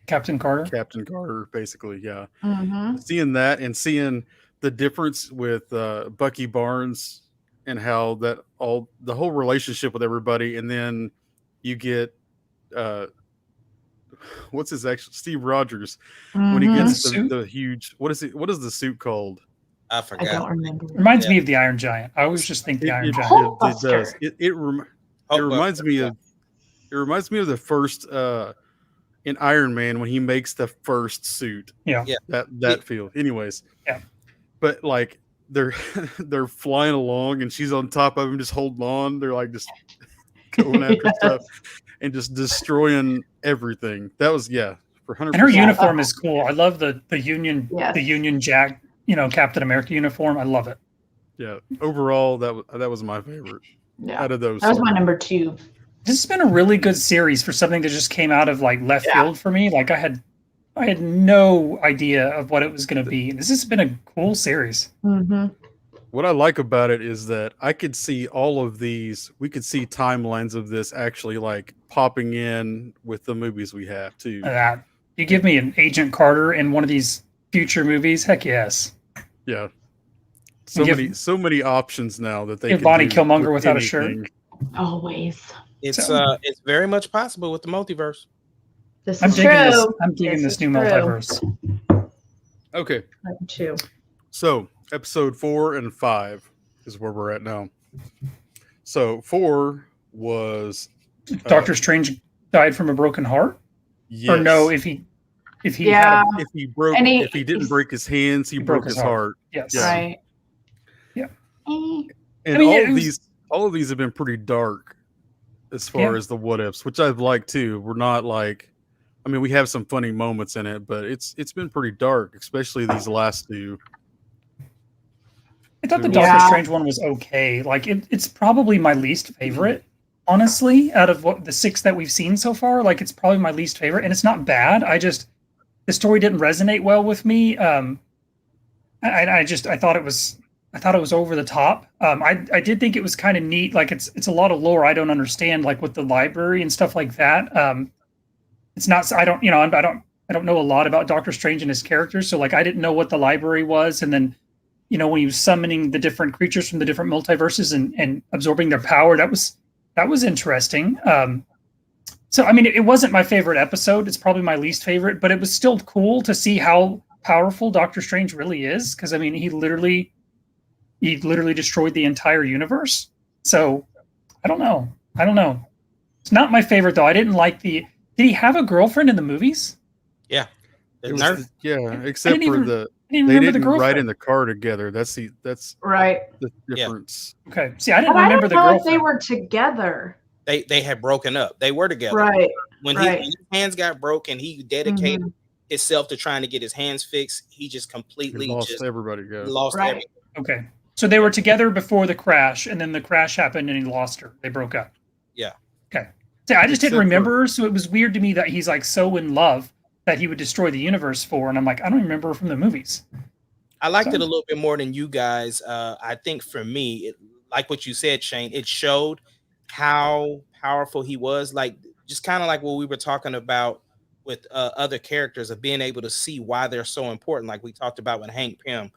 Captain Carter, basically, yeah. Mm-hmm. Seeing that and seeing the difference with Bucky Barnes and how the whole relationship with everybody, and then you get what's his actual Steve Rogers when he gets the huge what is the suit called? I forgot. I don't remember. Reminds me of the Iron Giant. I always just think the Iron Giant. It does. It reminds me of the first in Iron Man when he makes the first suit. Yeah. That feel. Anyways. Yeah. But like they're flying along and she's on top of him just holding on. They're like just going after stuff and just destroying everything. That was for 100%. And her uniform is cool. I love the Union Jack, Captain America uniform. I love it. Yeah. Overall, that was my favorite. Yeah. Out of those. That was my number 2. This has been a really good series for something that just came out of like left field for me. Like I had no idea of what it was going to be. This has been a cool series. Mm-hmm. What I like about it is that I could see all of these. We could see timelines of this actually like popping in with the movies we have too. You give me an Agent Carter in one of these future movies, heck yes. Yeah. So many options now that they give can Bonnie do Killmonger with without anything. a shirt. Always. It's very much possible with the multiverse. I'm digging this new multiverse. Okay. Number 2. So episode 4 and 5 is where we're at now. So 4 was Doctor Strange died from a broken heart. Yes. Or no, if he if he didn't break his hands, he broke his heart. Yes. Yeah. Right. Yeah. And all of these have been pretty dark as far as the what ifs, which I've liked too. We're not like, I mean, we have some funny moments in it, but it's been pretty dark, especially these last 2. I thought the Doctor Strange one was okay. Like it's probably my least favorite. honestly, out of the 6 that we've seen so far. Like, it's probably my least favorite, and it's not bad. The story didn't resonate well with me. I thought it was over the top. I did think it was kind of neat. Like, it's a lot of lore I don't understand, like with the library and stuff like that. It's not. I don't. I don't know a lot about Doctor Strange and his characters, so like I didn't know what the library was, and then when he was summoning the different creatures from the different multiverses and absorbing their power, that was interesting. So I mean, it wasn't my favorite episode. It's probably my least favorite, but it was still cool to see how powerful Doctor Strange really is. Because I mean, he literally destroyed the entire universe. So I don't know. It's not my favorite though. I didn't like Did he have a girlfriend in the movies? Yeah. Except for they didn't ride in the car together. That's right. the difference. Yeah. Okay. See, I didn't remember the girlfriend. If they were together. They had broken up. They were together. Right. When his hands got broken, he dedicated himself to trying to get his hands fixed. He just completely lost everybody. Lost everything. Okay. So they were together before the crash, and then the crash happened, and he lost her. They broke up. Yeah. Okay. See, I just didn't remember her, so it was weird to me that he's like so in love that he would destroy the universe for, and I'm like, I don't remember her from the movies. I liked it a little bit more than you guys. I think for me, like what you said, Shane, it showed how powerful he was. Like, just kind of like what we were talking about with other characters, of being able to see why they're so important. Like we talked about with Hank Pym.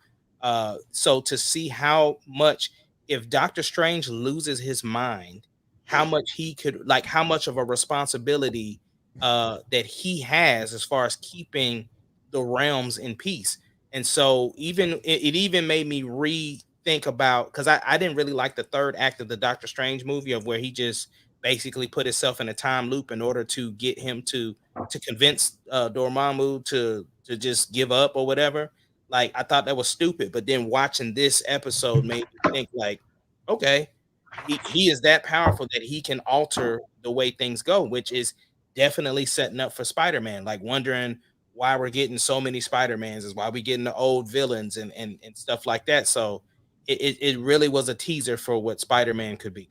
So to see how much, if Doctor Strange loses his mind, how much he could, like how much of a responsibility that he has as far as keeping the realms in peace. And so it even made me rethink about, because I didn't really like the third act of the Doctor Strange movie, of where he just basically put himself in a time loop in order to get him to convince Dormammu to just give up or whatever. Like, I thought that was stupid, but then watching this episode made me think like, okay, he is that powerful that he can alter the way things go, which is definitely setting up for Spider-Man. Like, wondering why we're getting so many Spider-Mans, is why we getting the old villains and stuff like that. So it really was a teaser for what Spider-Man could be.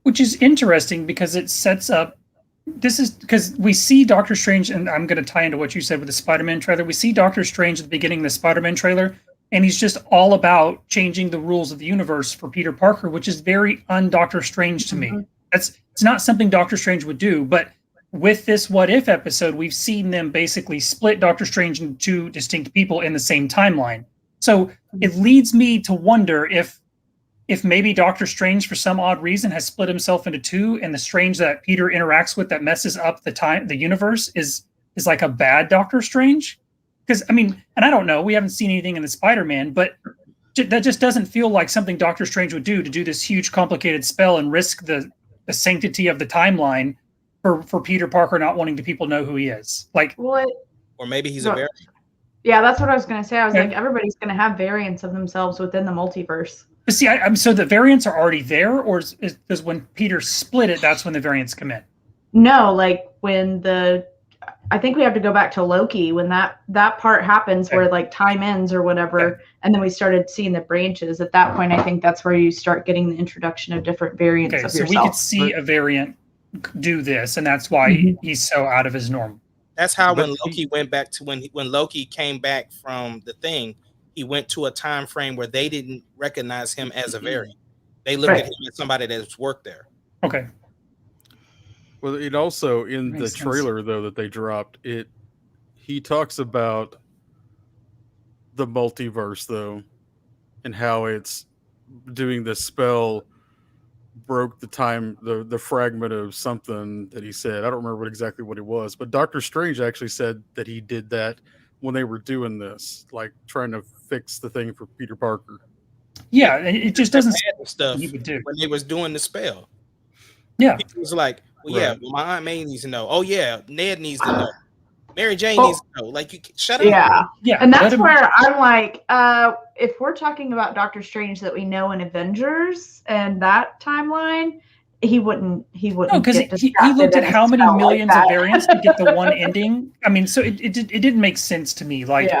Which is interesting because it sets up, this is because we see Doctor Strange, and I'm going to tie into what you said with the Spider-Man trailer. We see Doctor Strange at the beginning of the Spider-Man trailer, and he's just all about changing the rules of the universe for Peter Parker, which is very un-Doctor Strange to me. It's not something Doctor Strange would do, but with this What If episode, we've seen them basically split Doctor Strange into 2 distinct people in the same timeline. So it leads me to wonder if maybe Doctor Strange, for some odd reason, has split himself into 2, and the Strange that Peter interacts with that messes up the universe is like a bad Doctor Strange. Because I mean, and I don't know, we haven't seen anything in the Spider-Man, but that just doesn't feel like something Doctor Strange would do, to do this huge, complicated spell and risk the sanctity of the timeline for Peter Parker not wanting the people know who he is. Like, what? Or maybe he's a variant. Yeah, that's what I was going to say. I was like, everybody's going to have variants of themselves within the multiverse. But see, so the variants are already there, or is when Peter split it, that's when the variants come in? No, like when I think we have to go back to Loki, when that part happens where like time ends or whatever, and then we started seeing the branches. At that point, I think that's where you start getting the introduction of different variants of yourself. So we could see a variant do this, and that's why he's so out of his norm. That's how when Loki went back to when Loki came back from the thing, he went to a time frame where they didn't recognize him as a variant. They looked at him as somebody that's worked there. Okay. Well, it also, in the trailer though that they dropped, he talks about the multiverse though, and how it's doing the spell broke the time, the fragment of something that he said. I don't remember exactly what it was, but Doctor Strange actually said that he did that when they were doing this, like trying to fix the thing for Peter Parker. Yeah, it just doesn't stuff when they was doing the spell. Yeah, it was like, well, yeah, well, my Aunt May needs to know. Oh yeah, Ned needs to know. Mary Jane needs to know. Like, you shut up. Yeah. And that's where I'm like, if we're talking about Doctor Strange that we know in Avengers and that timeline, he wouldn't. No, because he looked at how many millions of variants to get the one ending. I mean, so it didn't make sense to me. Like,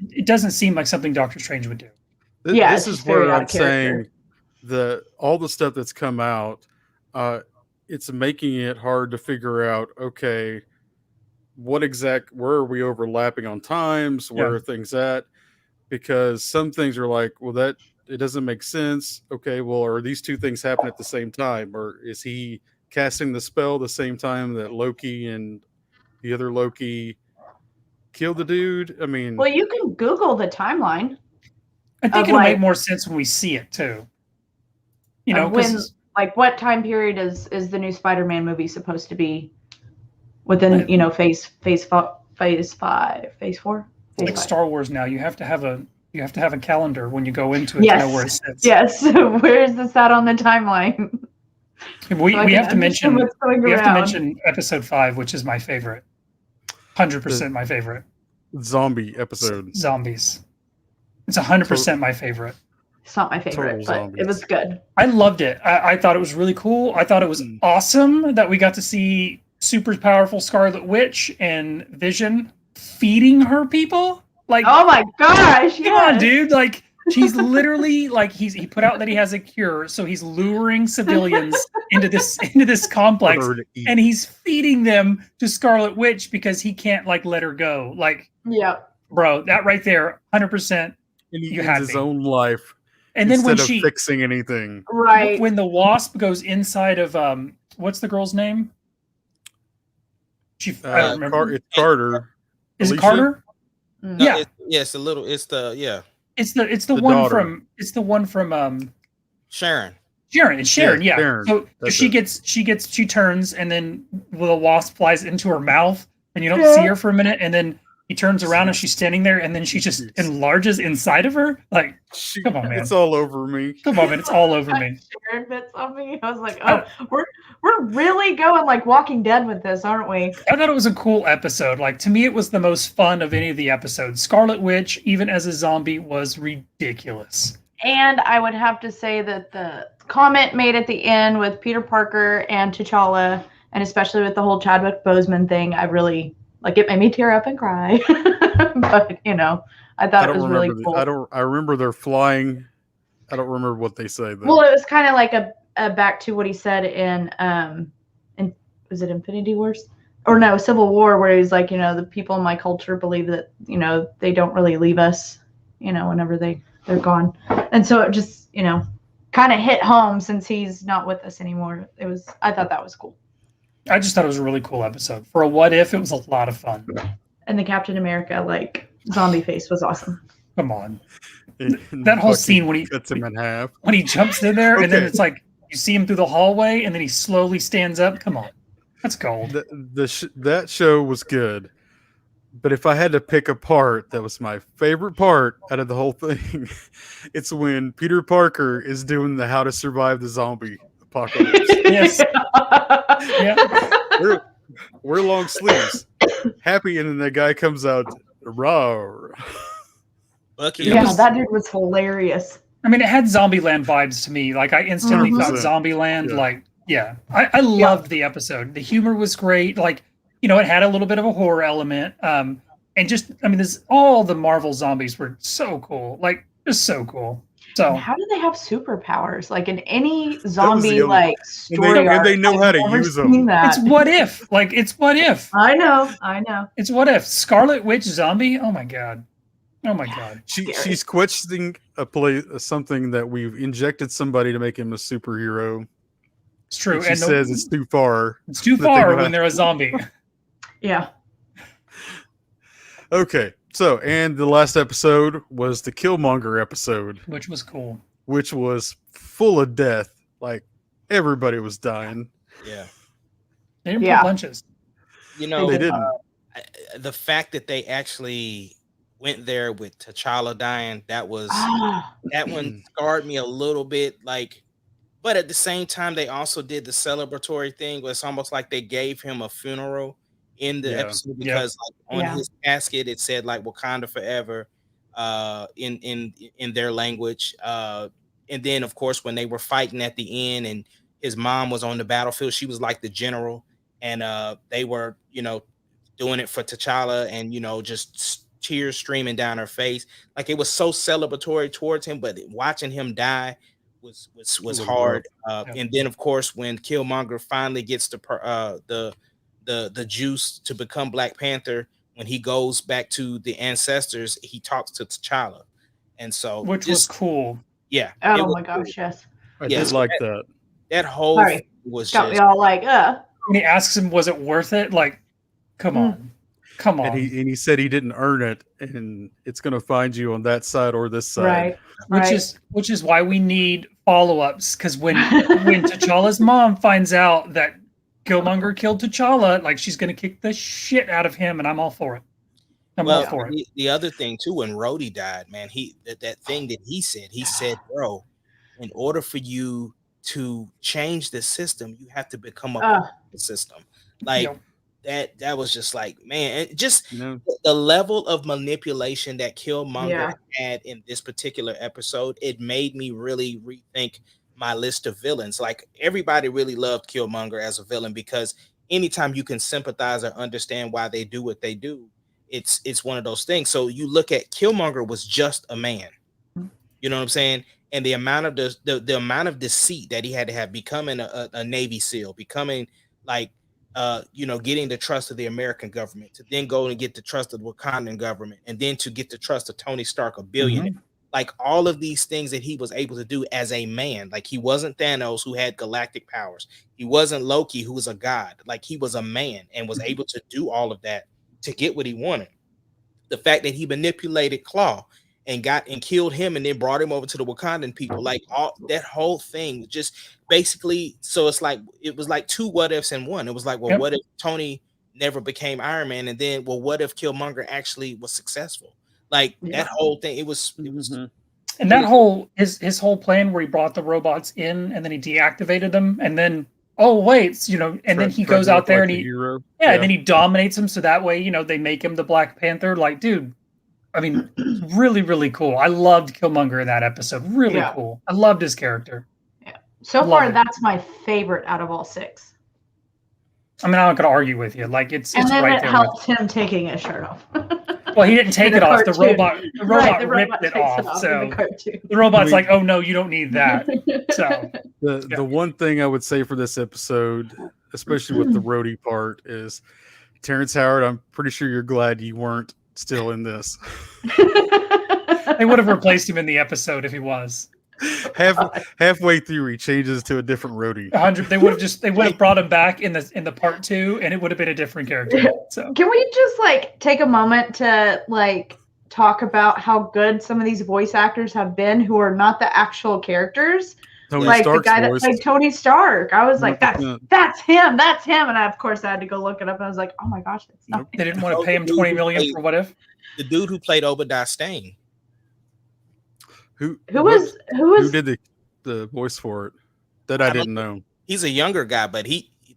it doesn't seem like something Doctor Strange would do. This is where I'm saying all the stuff that's come out, it's making it hard to figure out. Okay, where are we overlapping on times? Where Yeah. are things at? Because some things are like, well, that it doesn't make sense. Okay, well, are these two things happen at the same time, or is he casting the spell the same time that Loki and the other Loki killed the dude? I mean, Well, you can Google the timeline I think Of, it'll make like- more sense when we see it too. You of know, when, because like, what time period is the new Spider-Man movie supposed to be within? Phase 5, phase 4, phase like 5. Star Wars now, you have to have a calendar when you go into it Yes. to know where it sits. Yes. Where is this at on the timeline? We So I we can have to understand mention what's going we have to around. mention episode 5, which is my favorite. 100% my favorite. zombie episode. Zombies. It's 100% my favorite. It's not my favorite, Total but it was zombies. good. I loved it. I thought it was really cool. I thought it was awesome that we got to see super powerful Scarlet Witch and Vision feeding her people. Like, Oh my gosh! come on, yes. dude! Like, she's literally like he put out that he has a cure, so he's luring civilians into this complex, For her to eat. and he's feeding them to Scarlet Witch because he can't like let her go. Like, Yeah. bro, that right there, 100%. And he you ends had his me. own life And then instead when of fixing anything. Right. when the wasp goes inside of what's the girl's name? I don't remember. It's Carter. Is it Alicia? Carter? Mm. No, Yeah. it's a little. It's the It's the The one daughter. from Sharon. Sharon. It's Sharon, yeah. Sharon. So That's she turns, and then the wasp flies into her mouth, and you don't Yeah. see her for a minute, and then he turns around and she's standing there, and then she just enlarges inside of her. Like, come on, man. It's all over me. come on, man, it's all over me. Sharon bits on me. I was like, oh, we're really going like Walking Dead with this, aren't we? I thought it was a cool episode. Like, to me, it was the most fun of any of the episodes. Scarlet Witch, even as a zombie, was ridiculous. And I would have to say that the comment made at the end with Peter Parker and T'Challa, and especially with the whole Chadwick Boseman thing, I really it made me tear up and cry. But I thought it was really cool. I remember they're flying. I don't remember what they say though. Well, it was kind of like a back to what he said in was it Infinity Wars? Or no, Civil War, where he's like, the people in my culture believe that, they don't really leave us, whenever they're gone. And so it just, kind of hit home since he's not with us anymore. I thought that was cool. I just thought it was a really cool episode. For a what if, it was a lot of fun. And the Captain America, zombie face was awesome. Come on. And That whole Bucky scene when he cuts him in half. when he jumps in there, and then Okay. it's like you see him through the hallway, and then he slowly stands up. Come on, that's gold. That show was good, but if I had to pick a part that was my favorite part out of the whole thing, it's when Peter Parker is doing the How to Survive the Zombie Apocalypse. Yes, yeah. Wear long sleeves, happy, and then that guy comes out raw. Bucky. Yeah, that dude was hilarious. I mean, it had Zombieland vibes to me. Like, I instantly thought 100%. Zombieland. Yeah. Like, yeah, I loved the episode. The humor was great. Like, it had a little bit of a horror element. And just, I mean, all the Marvel zombies were so cool. Like, just so cool. So How do they have superpowers? Like in any zombie other- story and arc, they know I've how to never use them. seen that. it's what if. Like, it's what if. I know. It's what if. Scarlet Witch zombie? Oh my god. Oh my god. She's questioning something that we've injected somebody to make him a superhero. It's true. And she And says it's too far. it's too that they far know when how- they're a zombie. Yeah. Okay, so and the last episode was the Killmonger episode, Which was cool. which was full of death. Like everybody was dying. Yeah. They didn't Yeah. pull punches. You know, They didn't. the fact that they actually went there with T'Challa dying, that was that one scarred me a little bit. But at the same time, they also did the celebratory thing where it's almost like they gave him a funeral in the Yeah. episode because on Yeah. his casket it said Wakanda forever in their language. And then of course when they were fighting at the end and his mom was on the battlefield, she was like the general, and they were doing it for T'Challa, and just tears streaming down her face. Like, it was so celebratory towards him, but watching him die Was hard. rough. And then of course when Killmonger finally gets the juice to become Black Panther, when he goes back to the ancestors, he talks to T'Challa, and so which was cool. Yeah. Oh it was my gosh, cool. yes. I Yeah, did so like that. That whole Sorry. thing was Got me just all like, When he asks him, "Was it worth it?" Like, come on. And he said he didn't earn it, and it's going to find you on that side or this side. Right. Which is why we need follow-ups, because when T'Challa's mom finds out that Killmonger killed T'Challa, like, she's going to kick the shit out of him, and I'm all for it. I'm all for it. The other thing too, when Rhodey died, man, that thing that he said, bro, in order for you to change the system, you have to become a part of the system. Like that was just like, man, it just the level of manipulation that Killmonger had in this particular episode, it made me really rethink my list of villains. Like, everybody really loved Killmonger as a villain because anytime you can sympathize or understand why they do what they do, it's one of those things. So you look at Killmonger was just a man, you know what I'm saying? And the amount of the amount of deceit that he had to have, becoming a Navy SEAL, becoming like getting the trust of the American government, to then go and get the trust of the Wakandan government, and then to get the trust of Tony Stark, a billionaire. Like, all of these things that he was able to do as a man. Like, he wasn't Thanos, who had galactic powers. He wasn't Loki, who was a god. Like, he was a man and was able to do all of that to get what he wanted. The fact that he manipulated Claw and killed him and then brought him over to the Wakandan people, like, all that whole thing just basically, so it's like, it was like two what ifs in one. It was like, well, what if Tony never became Iron Man? And then, well, what if Killmonger actually was successful? Like, that whole thing, it was and that whole his whole plan where he brought the robots in and then he deactivated them, and then and then he goes out there and and then he dominates them, so that way they make him the Black Panther. Like, dude, I mean, really, really cool. I loved Killmonger in that episode. Really cool. I loved his character. Yeah. So far, that's my favorite out of all 6. I mean, I'm not going to argue with you. Like, it's and then right it there. helps him taking his shirt off. Well, he didn't take it off. The robot ripped it off. So the robot's like, "Oh no, you don't need that." So the one thing I would say for this episode, especially with the Rhodey part, is Terrence Howard. I'm pretty sure you're glad you weren't still in this. They would have replaced him in the episode if he was. Halfway through, he changes to a different Rhodey. 100. They would have brought him back in the part 2, and it would have been a different character. So can we just take a moment to talk about how good some of these voice actors have been, who are not the actual characters? Tony Stark's the guy voice. that played Tony Stark. I was like, that's him, and of course I had to go look it up. And I was like, oh my gosh, that's not. They didn't want to pay him $20 million for What If. The dude who played Obadiah Stane. Who did the voice for it? That I didn't know. He's a younger guy, but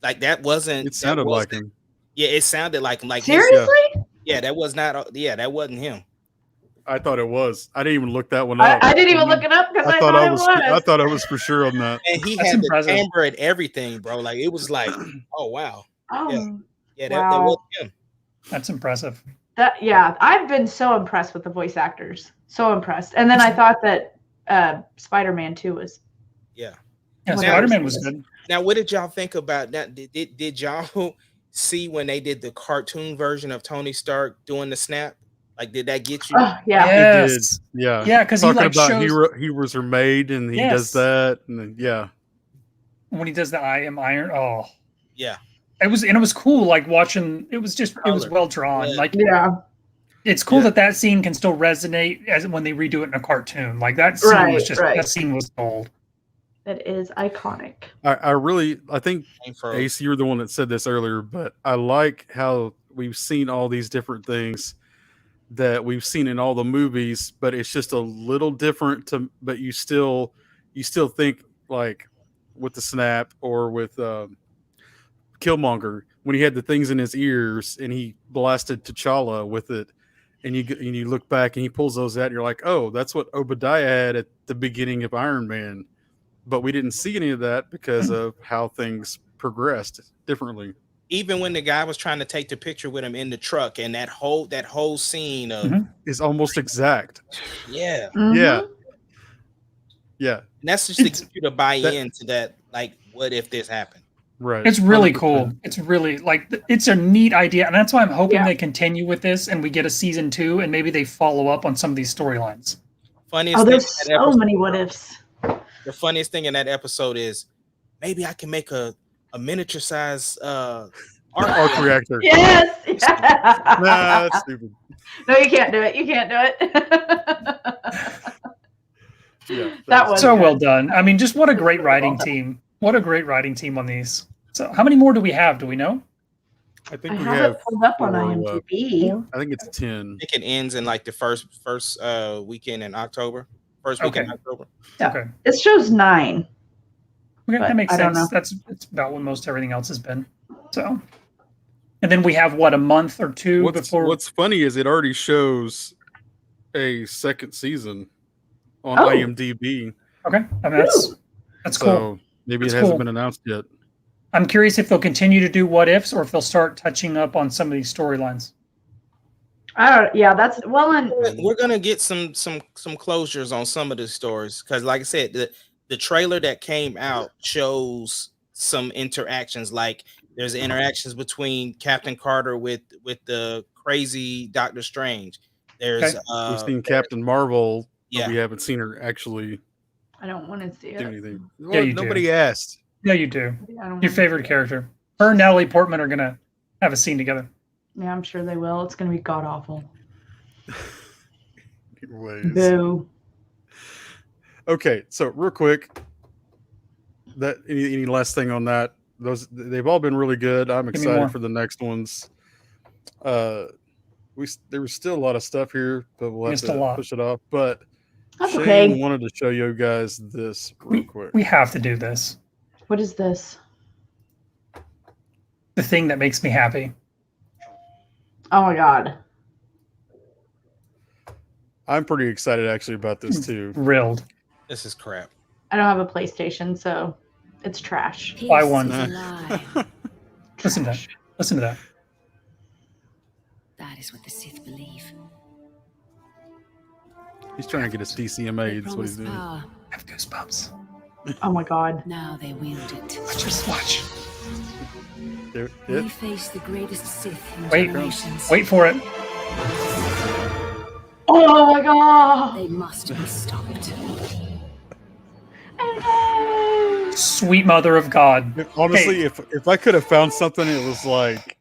that wasn't. It sounded like him. Yeah, it sounded like him. Like, seriously? Yeah, that was not. Yeah, that wasn't him. I thought it was. I didn't even look that one up. I didn't even look it up because I thought it was. I thought I was for sure on that. And he had the timbre and everything, bro. Like, it was like, oh wow. That was him. That's impressive. I've been so impressed with the voice actors. So impressed. And then I thought that Spider-Man 2 was. Yeah, Spider-Man was good. Now, what did y'all think about that? Did y'all see when they did the cartoon version of Tony Stark doing the snap? Like, did that get you? Yeah. It did. Yeah. Yeah, because talking about heroes are made, and he does that, and then when he does the I am Iron. Oh. Yeah. It was cool, like, watching. It was well drawn. Like, it's cool that scene can still resonate as when they redo it in a cartoon. Like, that scene was just that scene was gold. That is iconic. I think Ace, you were the one that said this earlier, but I like how we've seen all these different things that we've seen in all the movies, but it's just a little different but you still think, like with the snap or with Killmonger, when he had the things in his ears and he blasted T'Challa with it, and you look back and he pulls those out and you're like, oh, that's what Obadiah had at the beginning of Iron Man. But we didn't see any of that because of how things progressed differently. Even when the guy was trying to take the picture with him in the truck, and that whole scene of is almost exact. Yeah. Mm-hmm. Yeah. Yeah, And that's just to It's- get you to buy into that. Like, what if this happened? right. It's really 100%. cool. It's really it's a neat idea, and that's why I'm hoping Yeah. they continue with this, and we get a season 2, and maybe they follow up on some of these storylines. Funniest Oh, thing there's in that so episode, many what ifs. the funniest thing in that episode is maybe I can make a miniature size Arc reactor. Yes. Nah, that's stupid. No, you can't do it. You can't do it. Yeah, That was So good. well done. I mean, just what a That's great really writing well done. team. What a great writing team on these. So how many more do we have? Do we know? I think I we have have. it pulled up on 4 left. IMDb. I think it's 10. I think it ends in like the first weekend in October. First weekend in October. Yeah. Okay. It shows 9. Okay, But that makes I don't sense. know. That's about what most everything else has been. So, and then we have what, a month or two before. What's funny is it already shows a second season on Oh. IMDb. Okay, I mean, that's So cool. maybe That's it hasn't cool. been announced yet. I'm curious if they'll continue to do what ifs or if they'll start touching up on some of these storylines. I don't. Yeah, that's well. And We're gonna get some closures on some of the stories because, like I said, the trailer that came out shows some interactions. Like there's interactions between Captain Carter with the crazy Doctor Strange. There's Okay. We've seen Captain Marvel, but yeah. we haven't seen her actually I don't want to see do it. anything. Yeah, Well, you do. nobody asked. Yeah, you do. I don't Your wanna favorite see it. character. Her and Natalie Portman are gonna have a scene together. Yeah, I'm sure they will. It's going to be god awful. Anyways. Boo. Okay, so real quick, that any last thing on that? They've all been really good. I'm Give me more. excited for the next ones. There was still a lot of stuff here, but we'll have Missed a to lot. push it off. But That's Shane okay. wanted to show you guys this real quick. We have to do this. What is this? The thing that makes me happy. Oh my god. I'm pretty excited actually about this too. Thrilled. This is crap. I don't have a PlayStation, so it's trash. Buy one. Peace is a lie. Listen to that. Listen to that. That is what the Sith believe. He's trying to get his DCMA. They That's what he's promised doing. power. I have goosebumps. Oh my god. Now they wield it. Just watch. There, We it, face the greatest Sith in Wait. generations. Wait for it. Oh my god. They must be stopped. Sweet mother of God. honestly, Hey. if I could have found something, it was like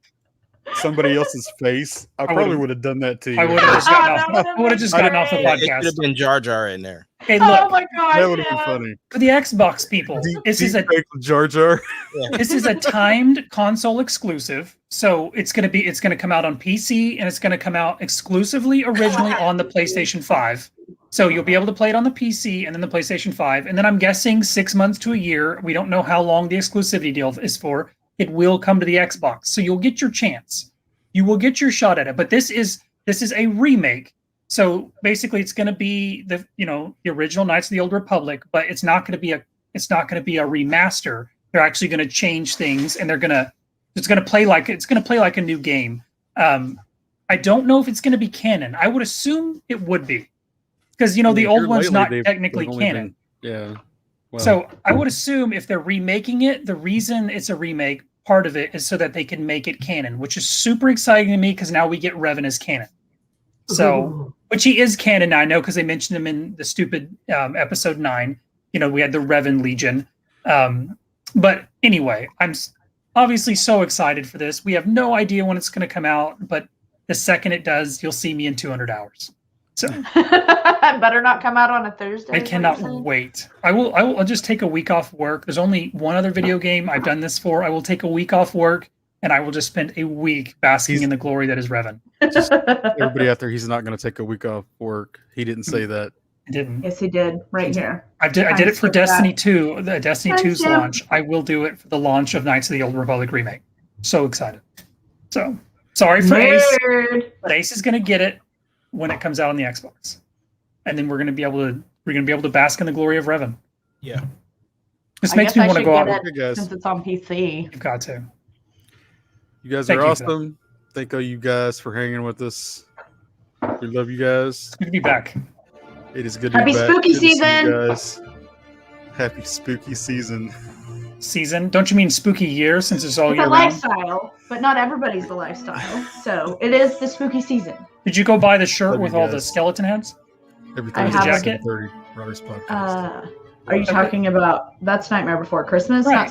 somebody else's face. I probably would've- would have done that to you. I would have just Oh, gotten that off. would've I would have just been gotten off the great. It should podcast. have been Jar Jar in there. Hey, Oh look, my god. That would have been yeah. funny. for the Xbox people, this is a Deep fake Jar Jar. this is a timed console exclusive. So it's gonna come out on PC and it's gonna come out exclusively originally on the PlayStation 5. So you'll be able to play it on the PC and then the PlayStation 5. And then I'm guessing 6 months to a year. We don't know how long the exclusivity deal is for. It will come to the Xbox. So you'll get your chance. You will get your shot at it. But this is a remake. So basically it's gonna be the original Knights of the Old Republic, but it's not gonna be a remaster. They're actually gonna change things and it's gonna play like a new game. I don't know if it's gonna be canon. I would assume it would be. Because the old one's not technically canon. Yeah. Well, So I would assume if they're remaking it, the reason it's a remake, part of it is so that they can make it canon, which is super exciting to me because now we get Revan as canon. So, Ooh. which he is canon now, I know, because they mentioned him in the stupid episode 9. We had the Revan Legion. But anyway, I'm obviously so excited for this. We have no idea when it's going to come out, but the second it does, you'll see me in 200 hours. So Better not come out on a Thursday. I is what cannot you're saying? wait. I'll just take a week off work. There's only one other video game I've done this for. I will take a week off work and I will just spend a week basking in the glory that is Revan. everybody out there, he's not going to take a week off work. He didn't say that. I didn't. Yes, he did. Right here. I did it for skip Destiny 2, the Destiny Thank 2's you. launch. I will do it for the launch of Knights of the Old Republic remake. So excited. So sorry for Ace, Nerd. but Ace is going to get it when it comes out on the Xbox, and then we're going to be able to bask in the glory of Revan. Yeah. This I makes guess me I want to should go get out. it. Okay, guys. Since it's on PC. You've got to. You guys Thank are you for that. awesome. Thank all you guys for hanging with us. We love you guys. Good to be back. It is good to Happy be back. spooky Good to see you season. guys. Happy spooky season. Season? Don't you mean spooky year since it's all It's year a round? lifestyle, but not everybody's the lifestyle. So it is the spooky season. Did you go buy the shirt Love you with all the guys. skeleton heads? Every I Thursday have at a- 7:30, Riders Podcast. Are you talking about that's Nightmare Before Christmas? Right. Not